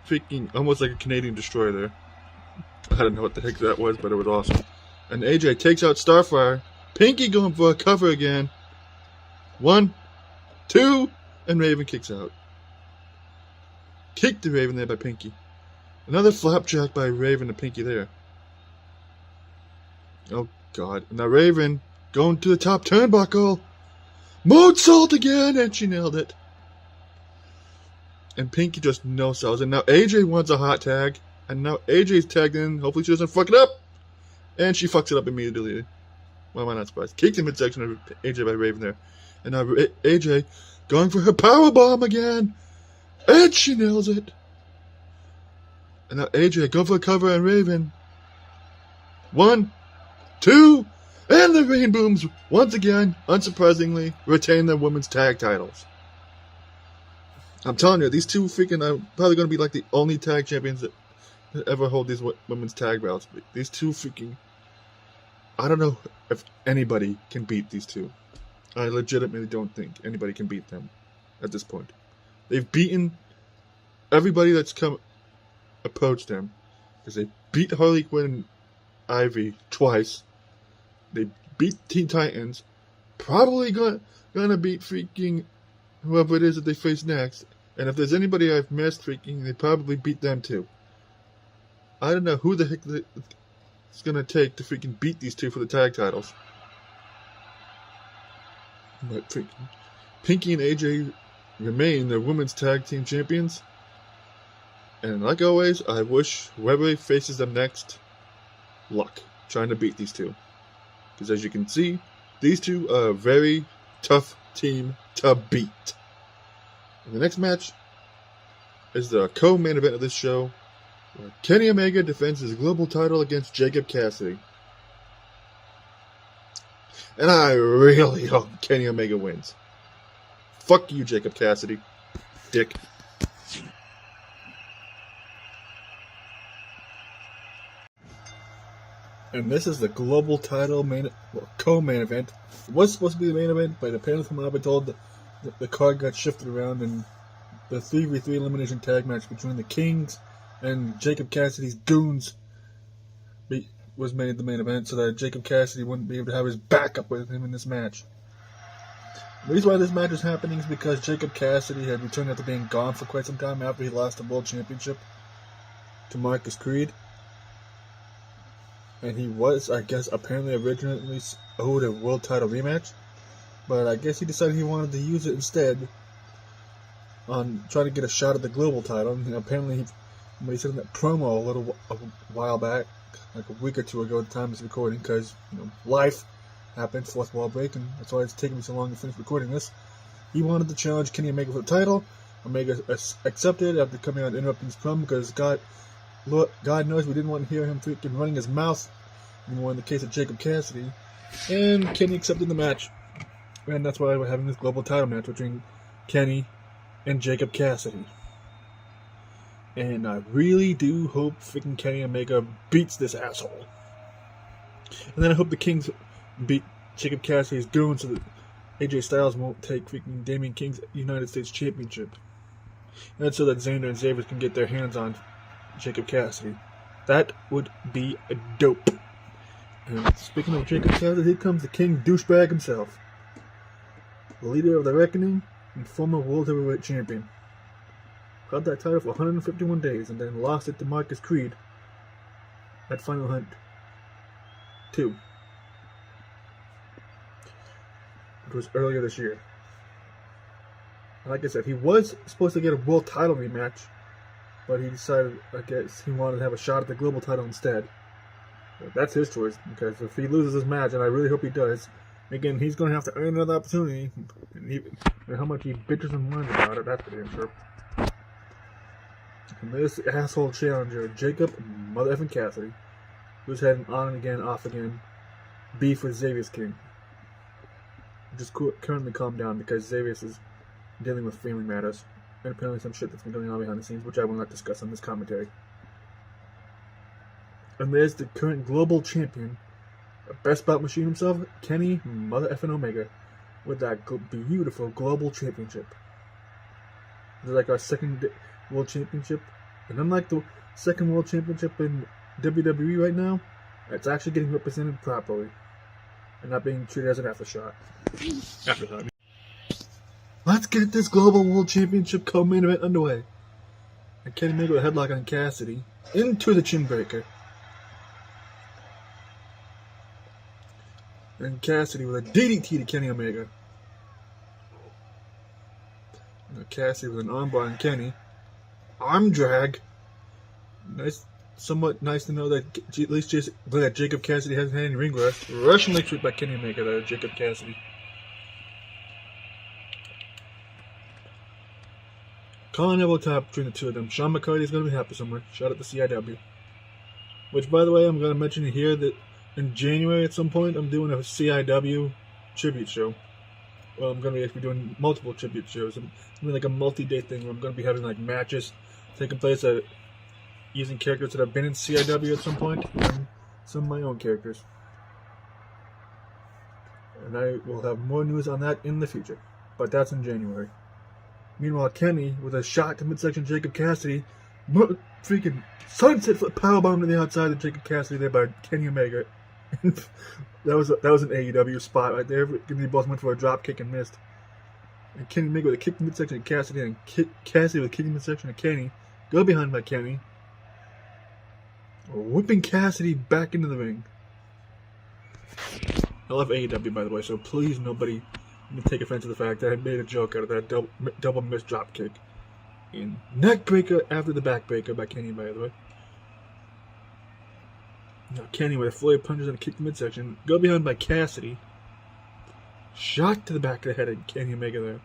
freaking... Almost like a Canadian destroyer there. I don't know what the heck that was, but it was awesome. And AJ takes out Starfire. Pinky going for a cover again. 1, 2, and Raven kicks out. Kick to Raven there by Pinky. Another flapjack by Raven to Pinky there. Oh, God. And now Raven going to the top turnbuckle. Moonsault again, and she nailed it. And Pinky just no-sells. And now AJ wants a hot tag. And now AJ's tagged in. Hopefully she doesn't fuck it up. And she fucks it up immediately. Why am I not surprised? Kicked in midsection of AJ by Raven there. And now AJ going for her powerbomb again. And she nails it. And now AJ going for a cover on Raven. 1, 2, and the Rain Booms once again, unsurprisingly, retain their women's tag titles. I'm telling you, these two freaking are probably going to be like the only tag champions that ever hold these women's tag belts. These two freaking... I don't know if anybody can beat these two. I legitimately don't think anybody can beat them at this point. They've beaten everybody that's come approach them. Because they beat Harley Quinn and Ivy twice. They beat Teen Titans. Probably gonna beat freaking whoever it is that they face next. And if there's anybody I've missed freaking, they probably beat them too. I don't know who the heck it's gonna take to freaking beat these two for the tag titles. But freaking Pinky and AJ remain the women's tag team champions. And like always, I wish whoever faces them next luck trying to beat these two. Because as you can see, these two are a very tough team to beat. And the next match is the co-main event of this show, where Kenny Omega defends his global title against Jacob Cassidy. And I really hope Kenny Omega wins. Fuck you, Jacob Cassidy. Dick. And this is the global title co-main event. It was supposed to be the main event, but apparently from what I've been told, the card got shifted around, and the 3v3 elimination tag match between the Kings and Jacob Cassidy's goons was made the main event, so that Jacob Cassidy wouldn't be able to have his backup with him in this match. The reason why this match is happening is because Jacob Cassidy had returned after being gone for quite some time after he lost the World Championship to Marcus Creed. And he was, I guess, apparently originally owed a world title rematch. But I guess he decided he wanted to use it instead on trying to get a shot at the global title. And apparently, when he said in that promo a while back, like a week or two ago at the time of this recording, because, life happened, fourth wall break, and that's why it's taking me so long to finish recording this. He wanted to challenge Kenny Omega for the title. Omega accepted after coming out and interrupting his promo because God knows we didn't want to hear him freaking running his mouth anymore in the case of Jacob Cassidy. And Kenny accepted the match. And that's why we're having this global title match between Kenny and Jacob Cassidy. And I really do hope freaking Kenny Omega beats this asshole. And then I hope the Kings beat Jacob Cassidy's goon so that AJ Styles won't take freaking Damian King's United States Championship. And so that Xander and Xavier can get their hands on Jacob Cassidy. That would be dope. And speaking of Jacob Cassidy, here comes the King douchebag himself. The leader of the Reckoning and former World Heavyweight Champion. Held that title for 151 days and then lost it to Marcus Creed at Final Hunt 2. It was earlier this year. Like I said, he was supposed to get a world title rematch, but he decided, I guess, he wanted to have a shot at the global title instead. But that's his choice, because if he loses this match, and I really hope he does, again, he's going to have to earn another opportunity. And how much he bitches and whines about it, that's for damn sure. And this asshole challenger, Jacob Mother effing Cassidy, who's had an on and again, off again beef with Xavier's King. Just currently calmed down because Xavier's is dealing with family matters, and apparently some shit that's been going on behind the scenes, which I will not discuss on this commentary. And there's the current global champion, best bout machine himself, Kenny Mother effing Omega, with that beautiful global championship. It's like our second world championship, and unlike the second world championship in WWE right now, it's actually getting represented properly, and not being treated as an aftershock. Afterthought. Let's get this global world championship co-main event underway. And Kenny Omega with a headlock on Cassidy into the chin breaker. And Cassidy with a DDT to Kenny Omega. And Cassidy with an armbar on Kenny. Arm drag. Nice, somewhat nice to know that at least that Jacob Cassidy hasn't had any ring rust. Russian leg sweep by Kenny Omega there, Jacob Cassidy. Colin elbow tap between the two of them. Sean McCarty's going to be happy somewhere. Shout out to CIW. Which, by the way, I'm going to mention here that in January at some point, I'm doing a CIW tribute show. Well, I'm going to be actually doing multiple tribute shows. I'm doing like a multi-day thing where I'm going to be having like matches taking place using characters that have been in CIW at some point, and some of my own characters. And I will have more news on that in the future. But that's in January. Meanwhile, Kenny, with a shot to midsection Jacob Cassidy, freaking sunset flip powerbomb to the outside of Jacob Cassidy there by Kenny Omega. that was an AEW spot right there. They both went for a drop kick and missed. And Kenny Omega with a kick to midsection of Cassidy, and Cassidy with a kick to midsection of Kenny. Go behind by Kenny. Whipping Cassidy back into the ring. I love AEW, by the way, so please nobody take offense to the fact that I made a joke out of that double missed drop kick. And neck breaker after the back breaker by Kenny, by the way. Now Kenny with a flurry of punches and a kick to midsection. Go behind by Cassidy. Shot to the back of the head of Kenny Omega there.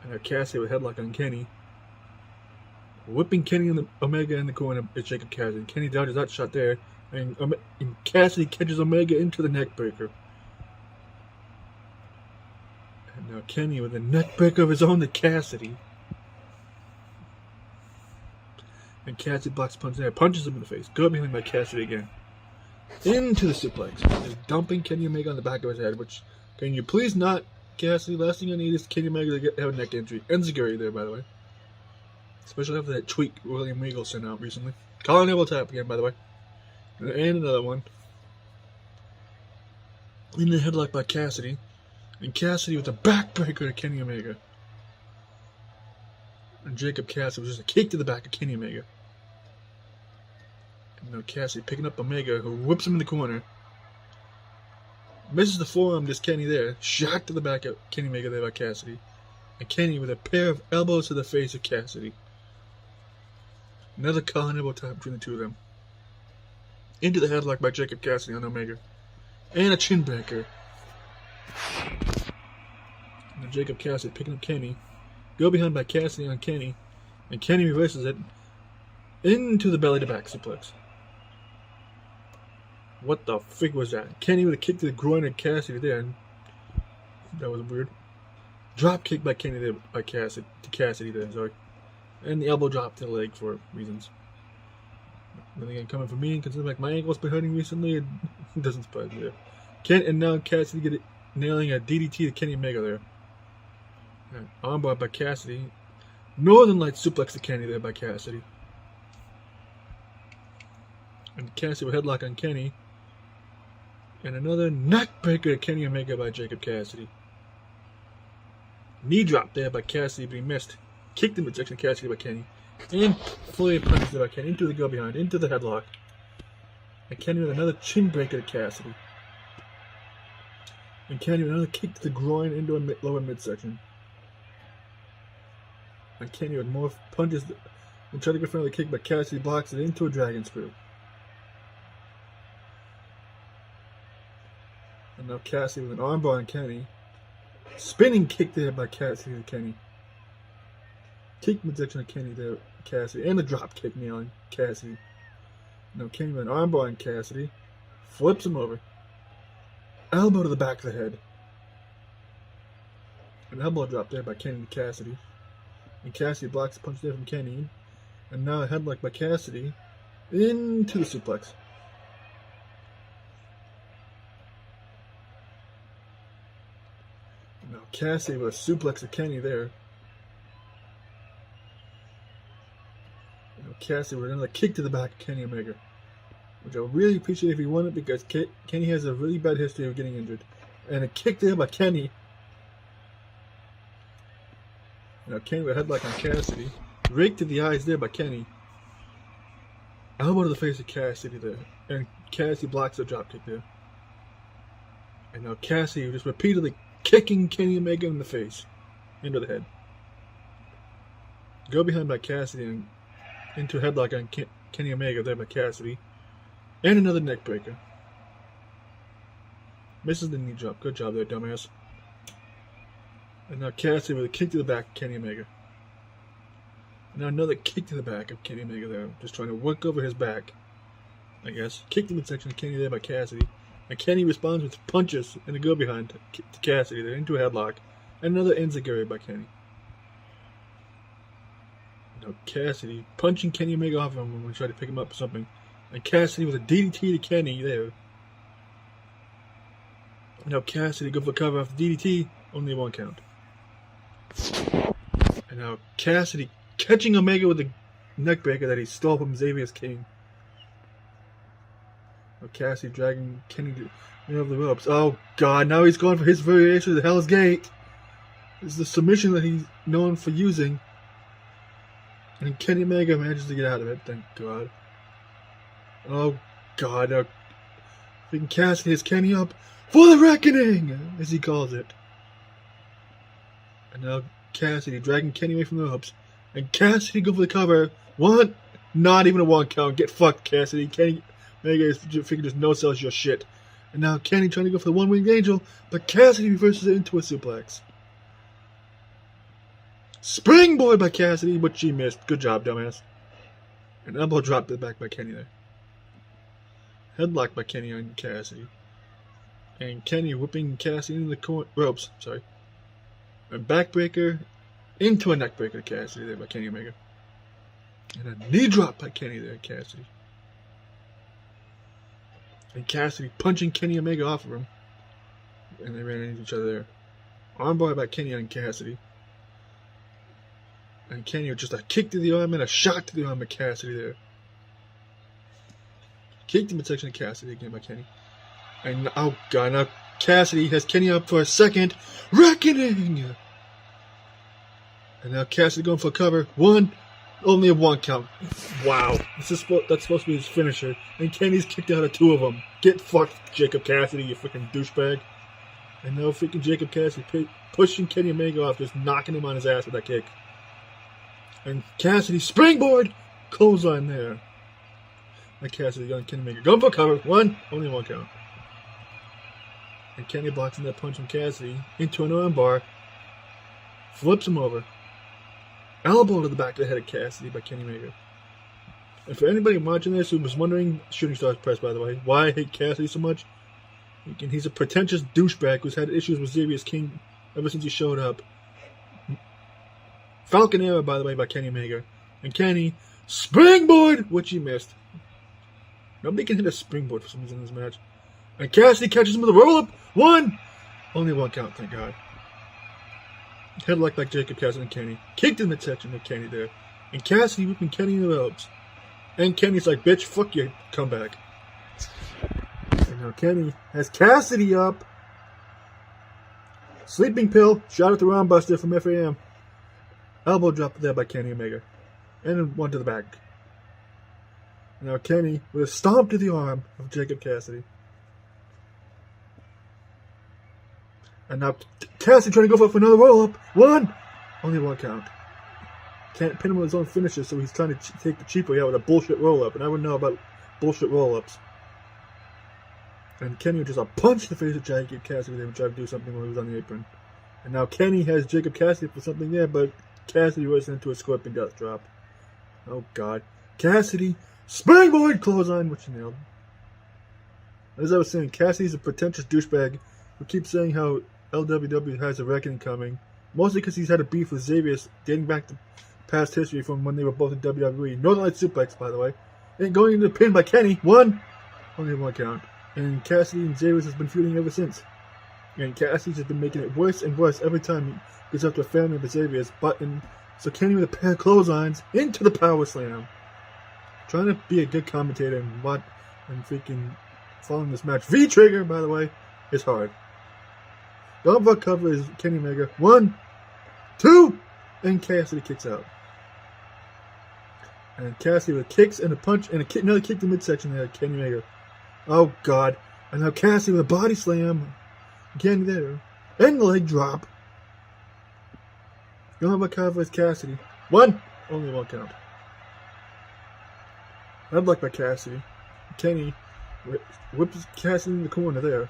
And now Cassidy with a headlock on Kenny. Whipping Kenny and Omega in the corner is Jacob Cassidy. Kenny dodges that shot there. And Cassidy catches Omega into the neck breaker. And now Kenny with a neck breaker of his own to Cassidy. And Cassidy blocks punch there. Punches him in the face. Go behind by Cassidy again. Into the suplex. Just dumping Kenny Omega on the back of his head. Which, can you please not, Cassidy? Last thing I need is Kenny Omega to have a neck injury. Enziguri there, by the way. Especially after that tweet William Regal sent out recently. Colin elbow tap again, by the way. And another one. In the headlock by Cassidy. And Cassidy with a backbreaker to Kenny Omega. And Jacob Cassidy was just a kick to the back of Kenny Omega. And now Cassidy picking up Omega, who whips him in the corner. Misses the forearm, just Kenny there. Shot to the back of Kenny Omega there by Cassidy. And Kenny with a pair of elbows to the face of Cassidy. Another Colin elbow tap between the two of them. Into the headlock by Jacob Cassidy on Omega. And a chin breaker. And Jacob Cassidy picking up Kenny. Go behind by Cassidy on Kenny. And Kenny reverses it into the belly to back suplex. What the frig was that? Kenny with a kick to the groin of Cassidy there. That was weird. Drop kick by Kenny there by Cassidy there, sorry. And the elbow drop to the leg for reasons. Then again, coming from me, considering like my ankle's been hurting recently, it doesn't surprise me there. And now Cassidy nailing a DDT to Kenny Omega there. Armbar by Cassidy. Northern Light suplex to Kenny there by Cassidy. And Cassidy with a headlock on Kenny. And another neck breaker to Kenny Omega by Jacob Cassidy. Knee drop there by Cassidy, but he missed. Kicked in midsection of Cassidy by Kenny. And flurry punches there by Kenny. Into the go behind. Into the headlock. And Kenny with another chin breaker to Cassidy. And Kenny with another kick to the groin into a lower midsection. And Kenny with more punches and try to get front of the kick, but Cassidy blocks it into a dragon screw. And now Cassidy with an armbar on Kenny. Spinning kick there by Cassidy and Kenny. Kick midsection on Kenny there, Cassidy. And a drop kick knee on Cassidy. Now Kenny with an armbar on Cassidy. Flips him over. Elbow to the back of the head. An elbow drop there by Kenny to Cassidy. And Cassidy blocks the punch there from Kenny. And now a headlock by Cassidy into the suplex. And now Cassidy with a suplex of Kenny there. And now Cassidy with another kick to the back of Kenny Omega. Which I really appreciate if he won it, because Kenny has a really bad history of getting injured. And a kick there by Kenny. Now Kenny with a headlock on Cassidy. Rake to the eyes there by Kenny. Elbow to the face of Cassidy there. And Cassidy blocks the dropkick there. And now Cassidy just repeatedly kicking Kenny Omega in the face. Into the head. Go behind by Cassidy and into a headlock on Kenny Omega there by Cassidy. And another neck breaker. Misses the knee drop. Good job there, dumbass. And now Cassidy with a kick to the back of Kenny Omega. And now another kick to the back of Kenny Omega there. Just trying to work over his back, I guess. Kick to the midsection of Kenny there by Cassidy. And Kenny responds with punches and a go behind to Cassidy there into a headlock. And another enziguri by Kenny. Now Cassidy punching Kenny Omega off him when we try to pick him up or something. And Cassidy with a DDT to Kenny there. Now Cassidy go for cover off the DDT. Only one count. And now Cassidy catching Omega with the neckbreaker that he stole from Xavier's King. Now Cassidy dragging Kenny over the ropes. Oh god, now he's going for his variation of the Hell's Gate. This is the submission that he's known for using. And Kenny Omega manages to get out of it, thank god. Oh god, now freaking Cassidy has Kenny up for the reckoning, as he calls it. And now Cassidy dragging Kenny away from the ropes. And Cassidy go for the cover. One, not even a one count. Get fucked, Cassidy. Kenny Omega is figuring just no sells your shit. And now Kenny trying to go for the one-winged angel, but Cassidy reverses it into a suplex. Springboard by Cassidy, but she missed. Good job, dumbass. An elbow drop to the back by Kenny there. Headlock by Kenny on Cassidy. And Kenny whipping Cassidy into the ropes. Sorry. A backbreaker into a neckbreaker to Cassidy there by Kenny Omega. And a knee drop by Kenny there, Cassidy. And Cassidy punching Kenny Omega off of him. And they ran into each other there. Armbar by Kenny on Cassidy. And Kenny with just a kick to the arm and a shot to the arm of Cassidy there. Kick to midsection of Cassidy again by Kenny. And oh god, now Cassidy has Kenny up for a second reckoning. And now Cassidy going for a cover. One, only a one count. Wow, that's supposed to be his finisher. And Kenny's kicked out of two of them. Get fucked, Jacob Cassidy, you freaking douchebag. And now freaking Jacob Cassidy pushing Kenny Omega off, just knocking him on his ass with that kick. And Cassidy springboard, clothesline there. And Cassidy on Kenny Omega going for cover. One, only one count. And Kenny blocks in that punch from Cassidy into an armbar. Flips him over. Elbow to the back of the head of Cassidy by Kenny Omega. And for anybody watching this who was wondering, Shooting Stars Press by the way, why I hate Cassidy so much, he's a pretentious douchebag who's had issues with Xavier's King ever since he showed up. Falcon Arrow, by the way, by Kenny Omega. And Kenny, springboard, which he missed. Nobody can hit a springboard for some reason in this match. And Cassidy catches him with a roll-up. One! Only one count, thank God. Headlock like Jacob Cassidy and Kenny. Kicked in the midsection of Kenny there. And Cassidy whipping Kenny in the ropes. And Kenny's like, bitch, fuck you, come back. And now Kenny has Cassidy up. Sleeping pill, shot at the round buster from FAM. Elbow drop there by Kenny Omega. And one to the back. Now Kenny with a stomp to the arm of Jacob Cassidy. And now Cassidy trying to go for another roll-up. One! Only one count. can't pin him with his own finisher, so he's trying to take the cheap way out with a bullshit roll-up. And I would know about bullshit roll-ups. And Kenny would just punch the face of Jacob Cassidy when they would try to do something when he was on the apron. And now Kenny has Jacob Cassidy for something there, but Cassidy was into a scorpion death drop. Oh God. Cassidy, springboard clothesline, which he nailed. As I was saying, Cassidy's a pretentious douchebag who keeps saying how LWW has a reckoning coming. Mostly because he's had a beef with Xavier dating back to past history from when they were both in WWE. Northern Light Suplex, by the way. And going into the pin by Kenny. Only one count. And Cassidy and Xavier has been feuding ever since. And Cassidy's has been making it worse and worse every time he gets up to a family of Xavier's. So Kenny with a pair of clotheslines into the power slam. Trying to be a good commentator and freaking following this match. V-Trigger, by the way, is hard. The uppercut cover is Kenny Omega. 1, 2, and Cassidy kicks out. And Cassidy with kicks and a punch and another kick to midsection there, Kenny Omega. Oh God. And now Cassidy with a body slam. Again there. And the leg drop. The uppercut cover is Cassidy. 1, only one count. I'd like by Cassidy. Kenny whips Cassidy in the corner there.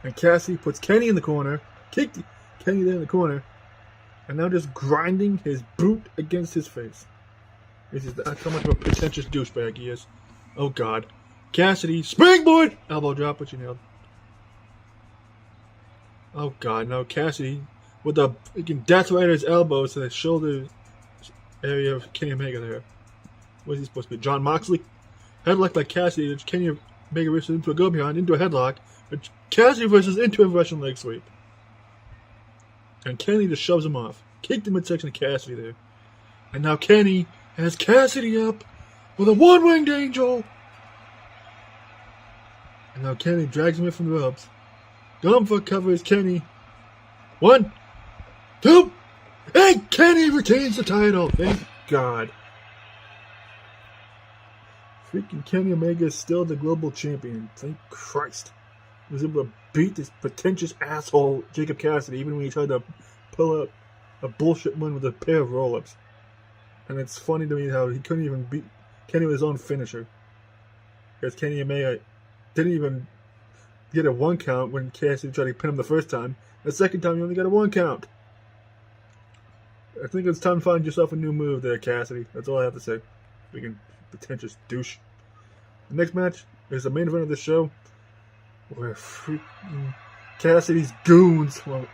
And Cassidy puts Kenny in the corner. Kicked Kenny there in the corner. And now just grinding his boot against his face. That's how much of a pretentious douchebag he is. Oh God. Cassidy, springboard! Elbow drop, which he nailed. Oh God, now Cassidy with the freaking Death Rider's elbow to the shoulder area of Kenny Omega there. What is he supposed to be? John Moxley? Headlock by Cassidy, which Kenny Omega versus into a go behind, into a headlock, which Cassidy versus into a Russian leg sweep. And Kenny just shoves him off. Kicked the midsection of Cassidy there. And now Kenny has Cassidy up with a one-winged angel. And now Kenny drags him in from the ropes. Gumfoot covers Kenny. 1, 2, and Kenny retains the title. Thank God. Freaking Kenny Omega is still the global champion. Thank Christ. He was able to beat this pretentious asshole Jacob Cassidy even when he tried to pull out a bullshit win with a pair of roll-ups. And it's funny to me how he couldn't even beat Kenny with his own finisher. Because Kenny Omega didn't even get a 1 count when Cassidy tried to pin him the first time. The second time, you only got a 1 count. I think it's time to find yourself a new move there, Cassidy. That's all I have to say. Freaking pretentious douche. The next match is the main event of the show, where freaking Cassidy's goons, well,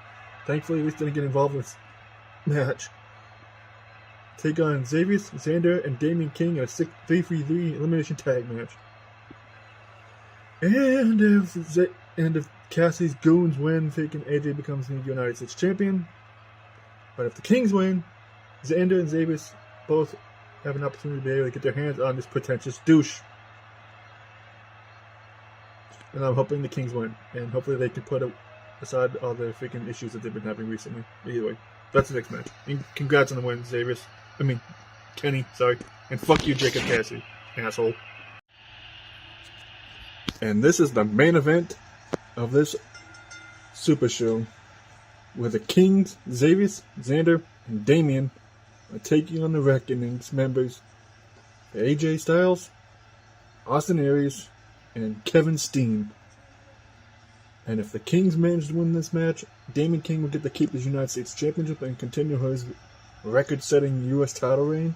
thankfully at least didn't get involved in this match, take on Xavier, Xander, and Damian King in a 3-3 elimination tag match. And if Cassidy's goons win, freaking AJ becomes the United States champion. But if the Kings win, Xander and Xavier both have an opportunity to be able to get their hands on this pretentious douche. And I'm hoping the Kings win. And hopefully they can put aside all the freaking issues that they've been having recently. Either way, that's the next match. And congrats on the win, Kenny, sorry. And fuck you, Jacob Cassidy, asshole. And this is the main event of this Super Show, where the Kings, Xavier, Xander, and Damian are taking on the Reckoning's members, AJ Styles, Austin Aries, and Kevin Steen. And if the Kings manage to win this match, Damian King will get to keep his United States Championship and continue his record-setting U.S. title reign.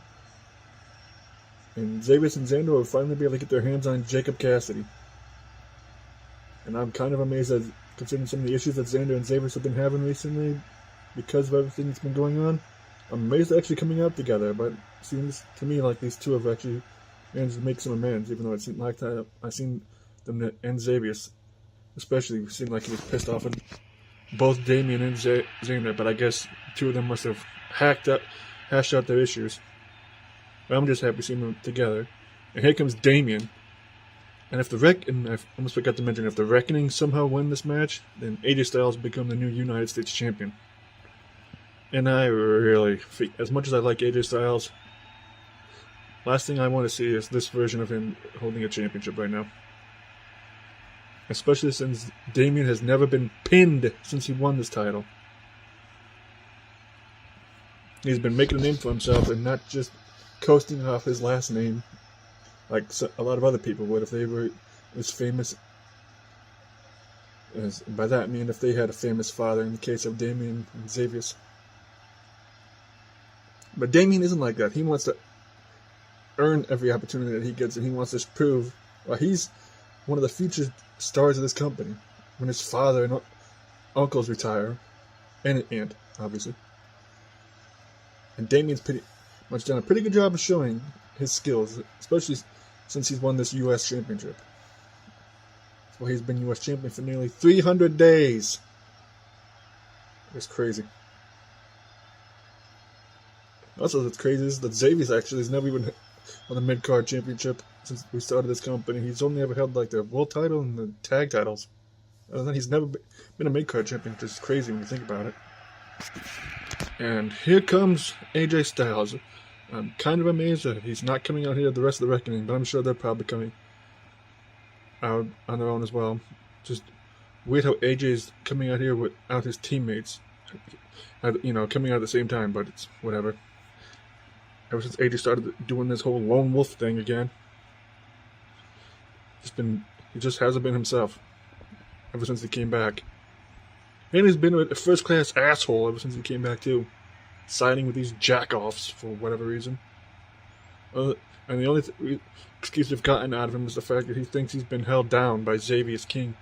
And Xavier and Xander will finally be able to get their hands on Jacob Cassidy. And I'm kind of amazed at considering some of the issues that Xander and Xavier have been having recently because of everything that's been going on. I'm amazed they're actually coming out together, but it seems to me like these two have actually managed to make some amends, even though it seemed like I've seen them and Xavier, especially, seemed like he was pissed off at both Damian and Xander, but I guess two of them must have hashed out their issues. But I'm just happy to see them together. And here comes Damian. And I almost forgot to mention, if the Reckoning somehow win this match, then AJ Styles will become the new United States Champion. And I really, as much as I like AJ Styles, last thing I want to see is this version of him holding a championship right now. Especially since Damian has never been pinned since he won this title. He's been making a name for himself and not just coasting off his last name like a lot of other people would if they were as famous as, by that I mean if they had a famous father, in the case of Damien and Xavier. But Damien isn't like that. He wants to earn every opportunity that he gets, and he wants to prove he's one of the future stars of this company when his father and uncles retire, and an aunt, obviously. And Damien's pretty much done a pretty good job of showing his skills, especially since he's won this U.S. championship. Well, he's been U.S. champion for nearly 300 days. It's crazy. Also, what's crazy is that Xavier actually has never even won the mid-card championship since we started this company. He's only ever held like the world title and the tag titles. Other than that, he's never been a mid-card champion, which is crazy when you think about it. And here comes AJ Styles. I'm kind of amazed that he's not coming out here at the rest of the Reckoning, but I'm sure they're probably coming out on their own as well. Just weird how AJ's coming out here without his teammates. You know, coming out at the same time, but it's whatever. Ever since AJ started doing this whole lone wolf thing again, he just hasn't been himself ever since he came back. And he's been a first-class asshole ever since he came back too, siding with these jack-offs for whatever reason. And the only excuse they've gotten out of him is the fact that he thinks he's been held down by Xavier King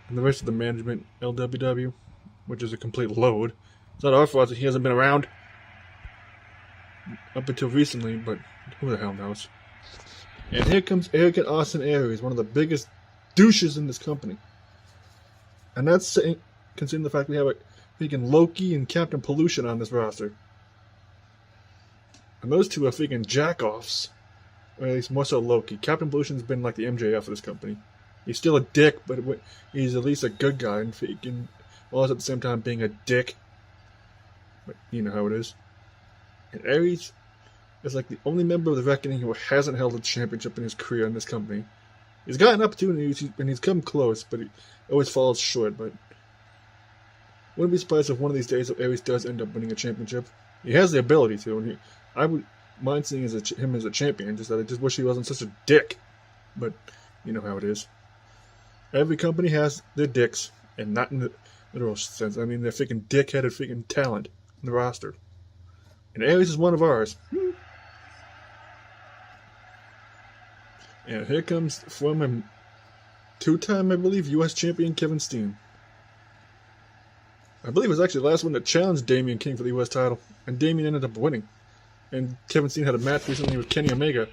and the rest of the management, LWW, which is a complete load. It's not our fault that he hasn't been around up until recently, but who the hell knows. And here comes arrogant Austin Aries, one of the biggest douches in this company. And that's saying, considering the fact we have freaking Loki and Captain Pollution on this roster. And those two are freaking jack-offs. Or at least more so Loki. Captain Pollution's been like the MJF of this company. He's still a dick, but he's at least a good guy, and freaking, while at the same time being a dick. But you know how it is. And Aries is like the only member of the Reckoning who hasn't held a championship in his career in this company. He's gotten opportunities, and he's come close, but he always falls short. But wouldn't be surprised if one of these days Aries does end up winning a championship. He has the ability to, and I would mind seeing him as a champion, just that I just wish he wasn't such a dick. But you know how it is. Every company has their dicks, and not in the literal sense. I mean, they're freaking dick-headed freaking talent in the roster. And Aries is one of ours. And here comes former two-time, I believe, U.S. champion Kevin Steen. I believe it was actually the last one that challenged Damien King for the U.S. title, and Damien ended up winning. And Kevin Steen had a match recently with Kenny Omega,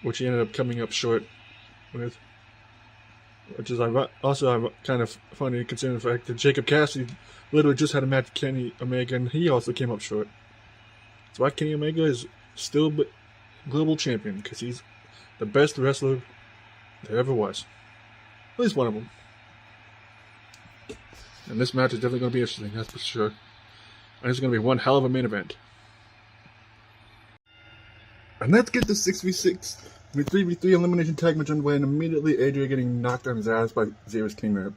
which he ended up coming up short with. Which is also kind of funny considering the fact that Jacob Cassidy literally just had a match with Kenny Omega, and he also came up short. That's why Kenny Omega is still global champion, because he's the best wrestler there ever was. At least one of them. And this match is definitely going to be interesting, that's for sure. And it's going to be one hell of a main event. And let's get the 6v6 with 3v3 elimination tag match underway, and immediately AJ getting knocked on his ass by Xavier King there.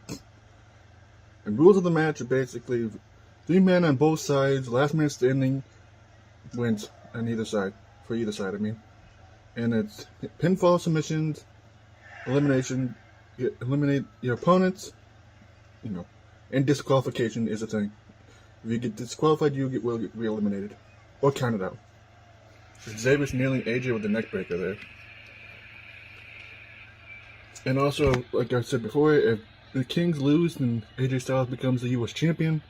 And rules of the match are basically 3 men on both sides, last man standing wins on either side, for either side I mean. And it's pinfall, submissions, elimination, you eliminate your opponents, you know, and disqualification is a thing. If you get disqualified, you will get re-eliminated, or counted out. Xavier's nailing AJ with the neck breaker there. And also, like I said before, if the Kings lose, then AJ Styles becomes the U.S. champion.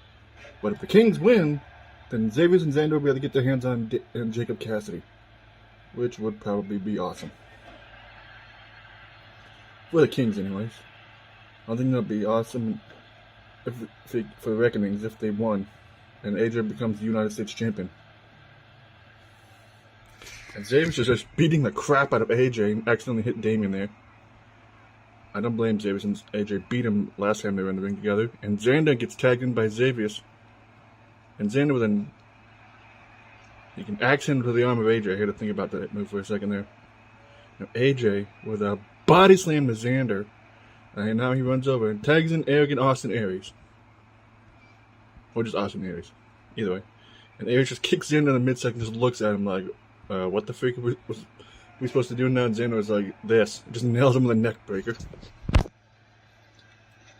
But if the Kings win, then Xavier and Xander will be able to get their hands on Jacob Cassidy, which would probably be awesome. For the Kings, anyways. I think that would be awesome for the Reckonings if they won, and AJ becomes the United States champion. And Xavier's just beating the crap out of AJ and accidentally hit Damien there. I don't blame Xavier since AJ beat him last time they were in the ring together. And Xander gets tagged in by Xavier. And Xander with he can axe into the arm of AJ. I had to think about that move for a second there. Now AJ with a body slam to Xander. And now he runs over and tags in arrogant Austin Aries. Or just Austin Aries. Either way. And Aries just kicks in the midsection, just looks at him like, what the freak was we supposed to do now? And Xander was like, this. Just nails him with a neck breaker.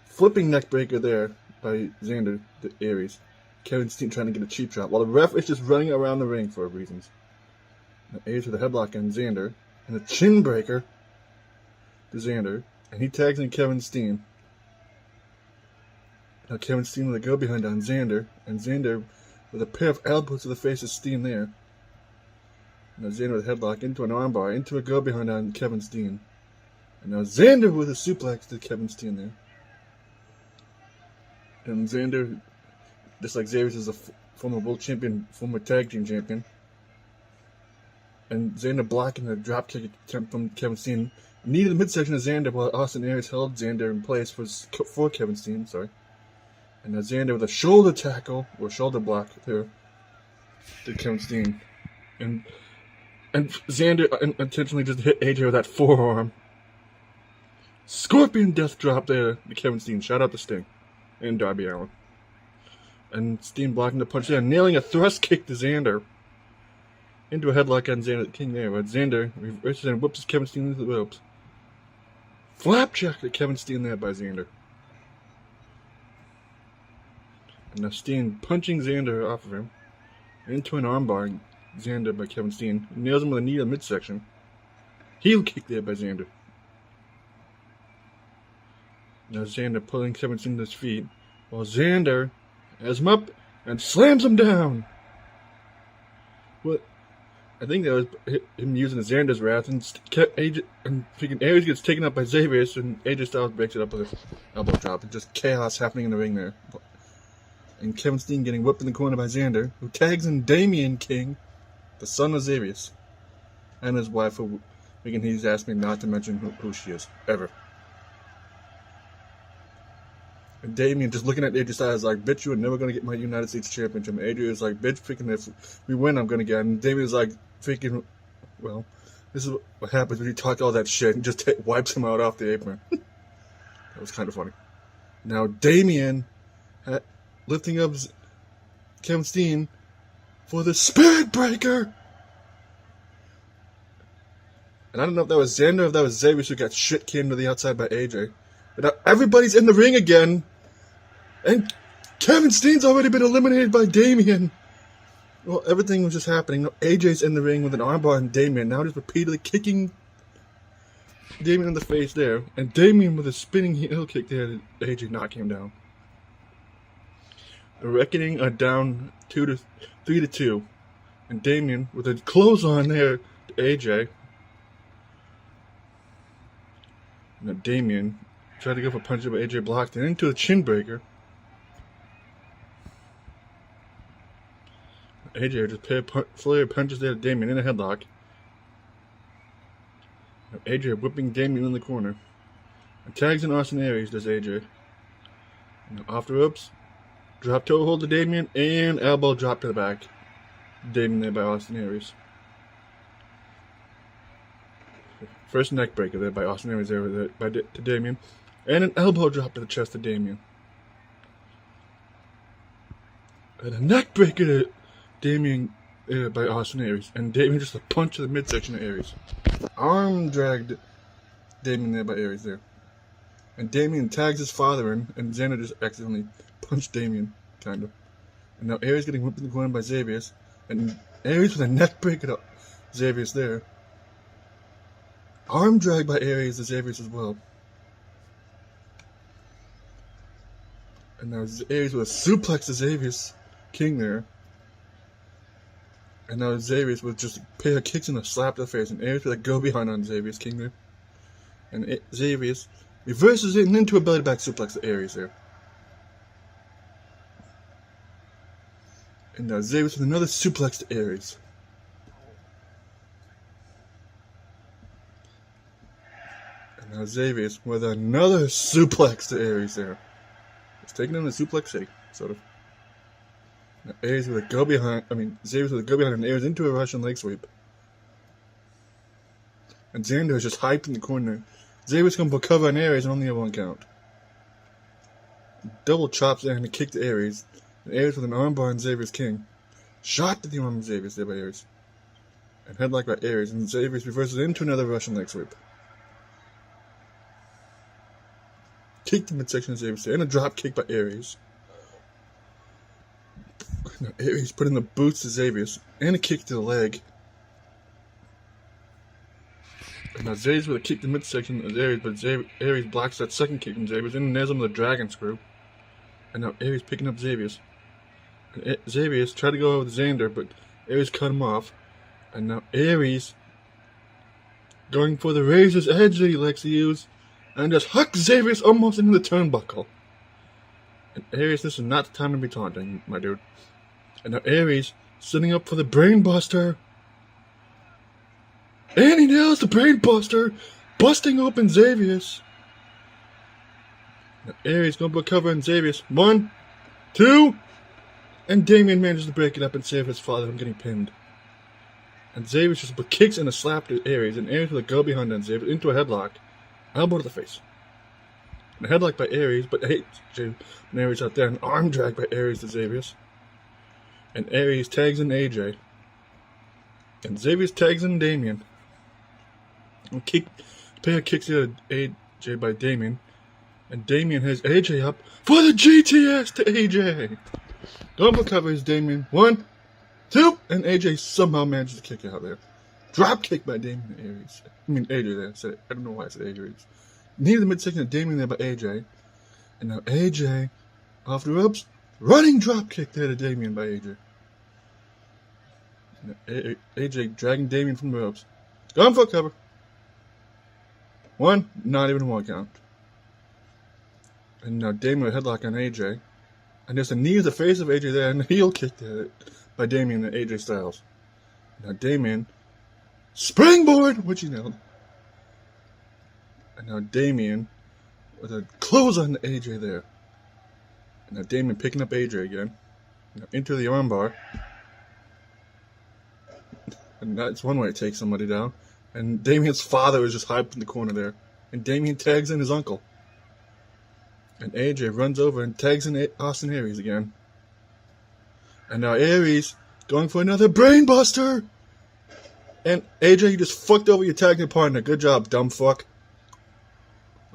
Flipping neck breaker there by Xander to Aries. Kevin Steen trying to get a cheap shot, while the ref is just running around the ring for reasons. Now Aries with a headlock on Xander, and a chin breaker to Xander, and he tags in Kevin Steen. Now Kevin Steen with a go behind on Xander, and Xander with a pair of elbows to the face of Steen there. Now Xander with a headlock into an armbar, into a go behind on Kevin Steen. And now Xander with a suplex to Kevin Steen there. And Xander, just like Xavier, is a former world champion, former tag team champion. And Xander blocking a dropkick attempt from Kevin Steen. Knee to the midsection of Xander while Austin Aries held Xander in place for Kevin Steen, sorry. And now Xander with a shoulder tackle, or shoulder block there, to Kevin Steen. And Xander intentionally just hit AJ with that forearm. Scorpion death drop there to Kevin Steen. Shout out to Sting and Darby Allin. And Steen blocking the punch there, nailing a thrust kick to Xander. Into a headlock on Xander the King there, but Xander reverses and whips Kevin Steen into the ropes. Flapjack to Kevin Steen there by Xander. And now Steen punching Xander off of him. Into an armbar, Xander by Kevin Steen. Nails him with a knee to the midsection. Heel kick there by Xander. Now Xander pulling Kevin Steen to his feet, while Xander has him up and slams him down. What? I think that was him using Xander's wrath, and freaking Aries gets taken up by Xavier, and AJ Styles breaks it up with an elbow drop, and just chaos happening in the ring there. And Kevin Steen getting whipped in the corner by Xander, who tags in Damian King, the son of Xavier, and his wife, who he's asked me not to mention who she is, ever. And Damian just looking at AJ Styles like, bitch, you are never going to get my United States Championship. And AJ is like, bitch, freaking, if we win, I'm going to get it. And Damian is like, freaking, well, this is what happens when you talk all that shit and just wipes him out off the apron. That was kind of funny. Now, Damian lifting up Kevin Steen for the Spirit Breaker. And I don't know if that was Xander or if that was Xavier who got shit canned to the outside by AJ. But now everybody's in the ring again. And Kevin Steen's already been eliminated by Damian. Well, everything was just happening. Now AJ's in the ring with an armbar on Damian. Now just repeatedly kicking Damian in the face there. And Damian with a spinning heel kick there to AJ, knocking him down. The Reckoning are down 3-2. And Damian with a clothesline there to AJ. Now Damian tried to go for a punch, but AJ blocked it into a chin breaker. AJ just paid flurry of punches there to Damian in a headlock. Now AJ whipping Damian in the corner. And tags in Austin Aries, does AJ. Now off the ropes. Drop toe hold to Damian and elbow drop to the back. Damian there by Austin Aries. First neck breaker there by Austin Aries there to Damian. And an elbow drop to the chest of Damian. And a neck breaker to Damian by Austin Aries. And Damian just a punch to the midsection of Aries. Arm dragged Damian there by Aries there. And Damian tags his father in, and Xander just accidentally punched Damian, kind of. And now Aries getting whipped in the corner by Xavier. And Aries with a neck breaker to Xavier there. Arm drag by Aries to Xavier as well. And now Aries with a suplex to Xavier's King there. And now Xavier's with just a pair of kicks and a slap to the face. And Aries with a go behind on Xavier's King there. And Xavier's reverses it and into a belly to back suplex to Aries there. And now Xavier's with another suplex to Aries. And now Xavier's with another suplex to Aries there. It's taking him to Suplex City, sort of. Now Aries with a go behind, Xavier's with a go behind and Aries into a Russian leg sweep. And Xander is just hyped in the corner. Xavier's going for cover on Aries and only have one count. Double chops there and a kick to Aries. And Aries with an armbar on Xavier's King. Shot to the arm of Xavier's there by Ares. And headlock by Ares, and Xavier's reverses into another Russian leg sweep. Kick to midsection of Xavier's there, and a drop kick by Ares. Now Ares put in the boots to Xavier's, and a kick to the leg. And now Xavier's with a kick to midsection of Ares, but Ares blocks that second kick from Xavier's, and nails him with a dragon screw. And now Ares picking up Xavier's. And Xavier's tried to go over with Xander, but Ares cut him off. And now Ares going for the razor's edge that he likes to use, and just hucks Xavier's almost into the turnbuckle. And Ares, this is not the time to be taunting, my dude. And now Ares setting up for the brainbuster. And he nails the brainbuster, busting open Xavier's. Now Ares going for a cover on Xavier's. 1, 2, and Damien manages to break it up and save his father from getting pinned. And Xavier's just put kicks and a slap to Ares, and Ares with a go behind on Xavier into a headlock. Elbow to the face. And a headlock by Ares, but hey, and Ares out there. An arm drag by Ares to Xavier's. And Ares tags in AJ. And Xavier's tags in Damien. And pair of kicks to AJ by Damien. And Damien has AJ up for the GTS to AJ. Going for cover is Damien. 1, 2, and AJ somehow manages to kick out there. Drop kick by Damien and Ares. I mean AJ there. I don't know why I said Ares. Knee to the midsection of Damien there by AJ. And now AJ off the ropes. Running drop kick there to Damien by AJ. Now, AJ dragging Damien from the ropes. Going for a cover. 1, not even a 1 count. And now Damien with a headlock on AJ. And there's a knee to the face of AJ there, and a heel kick there by Damien and AJ Styles. Now Damien, springboard, which he nailed. And now Damien with a clothesline to AJ there. And now Damien picking up AJ again. Now into the armbar. And that's one way to take somebody down. And Damien's father is just hyped in the corner there. And Damien tags in his uncle. And AJ runs over and tags in Austin Aries again. And now Aries going for another brainbuster. And AJ, you just fucked over your tag team partner. Good job, dumb fuck.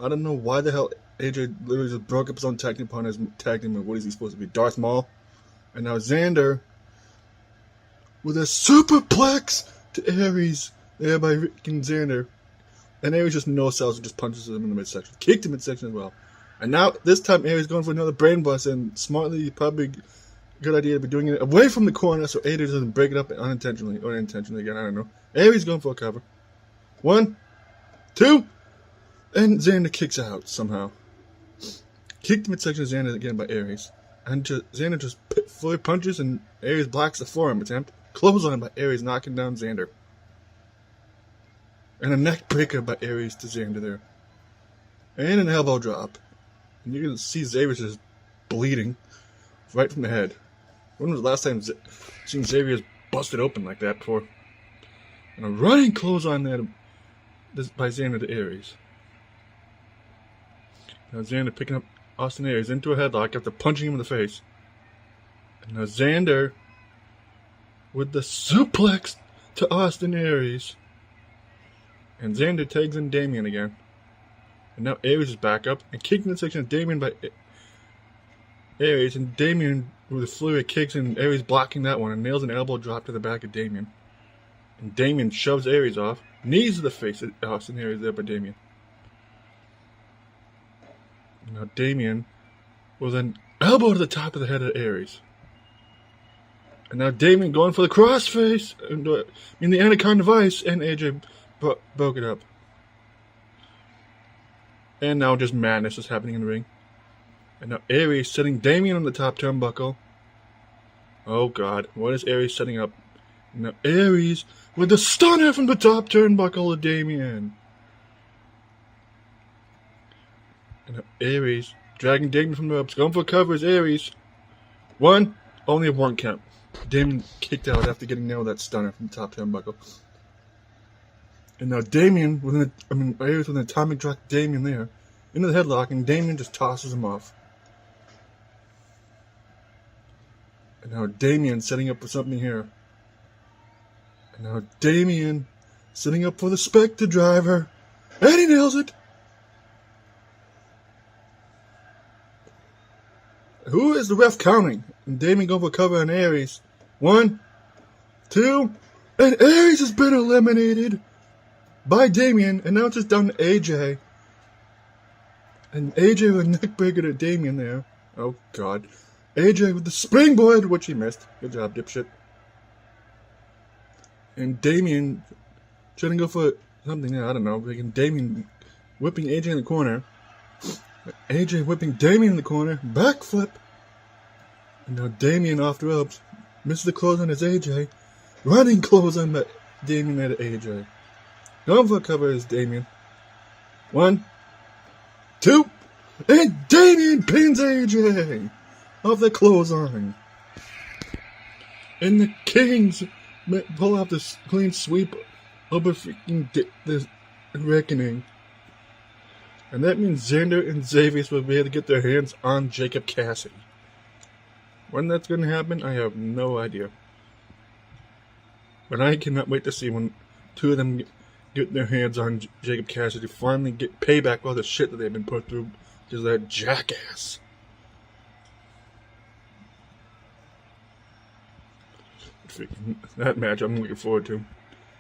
I don't know why the hell AJ literally just broke up his own tag team partner's tag team. What is he supposed to be? Darth Maul. And now Xander with a superplex to Aries. There by freaking Xander. And Aries just no sells and just punches him in the midsection. Kicked him midsection as well. And now, this time, Aries going for another brain bust, and smartly, probably good idea to be doing it away from the corner so AJ doesn't break it up unintentionally, or intentionally again, I don't know. Aries going for a cover. 1, 2, and Xander kicks out somehow. Kicked midsection of Xander again by Aries. And Xander just fully punches, and Aries blocks the forearm attempt. Clothesline by Aries, knocking down Xander. And a neck breaker by Aries to Xander there. And an elbow drop. And you can see Xavier just bleeding right from the head. When was the last time seen Xavier busted open like that before? And a running clothesline there by Xander to Aries. Now Xander picking up Austin Aries into a headlock after punching him in the face. And now Xander with the suplex to Austin Aries. And Xander tags in Damien again. And now Aries is back up and kicking the section of Damien by Aries. And Damien with a flurry of kicks and Aries blocking that one and nails an elbow drop to the back of Damien. And Damien shoves Aries off. Knees to the face of Austin Aries there by Damien. And now Damien with an elbow to the top of the head of Aries. And now Damien going for the crossface. In the Anaconda Vice, and AJ broke it up. And now just madness is happening in the ring. And now Aries setting Damien on the top turnbuckle. Oh god, what is Aries setting up? And now Aries with the stunner from the top turnbuckle of Damien. And now Aries dragging Damien from the ropes. Going for cover is Aries. 1, only a 1 count. Damien kicked out after getting nailed with that stunner from the top turnbuckle. And now Damien, Aries with an atomic drop Damien there, into the headlock, and Damien just tosses him off. And now Damien setting up for something here. And now Damien setting up for the Spectre driver. And he nails it. Who is the ref counting? And Damien going for cover on Aries. 1, 2, and Aries has been eliminated by Damien. And now it's just down to AJ. And AJ with a neckbreaker to Damien there. Oh, God. AJ with the springboard, which he missed. Good job, dipshit. And Damien trying to go for something, I don't know. Damien whipping AJ in the corner. AJ whipping Damien in the corner. Backflip. And now Damien off the ropes. Misses the close on his AJ. Running close on Damien at AJ. Going for a cover is Damien. 1, 2, and Damien pins AJ off the clothesline. And the Kings pull off this clean sweep of a freaking this reckoning. And that means Xander and Xavier will be able to get their hands on Jacob Cassidy. When that's going to happen, I have no idea. But I cannot wait to see when two of them get their hands on Jacob Cassidy, finally get payback for all the shit that they've been put through because of that jackass. That match I'm looking forward to.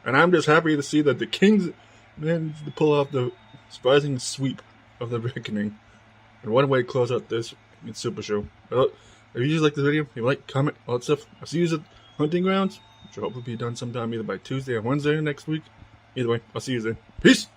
And I'm just happy to see that the Kings managed to pull off the surprising sweep of the reckoning. And what a way to close out this Super Show. Well, if you guys like this video, if you like, comment, all that stuff. I'll see you at Hunting Grounds, which will hopefully be done sometime either by Tuesday or Wednesday next week. Either way, I'll see you then. Peace!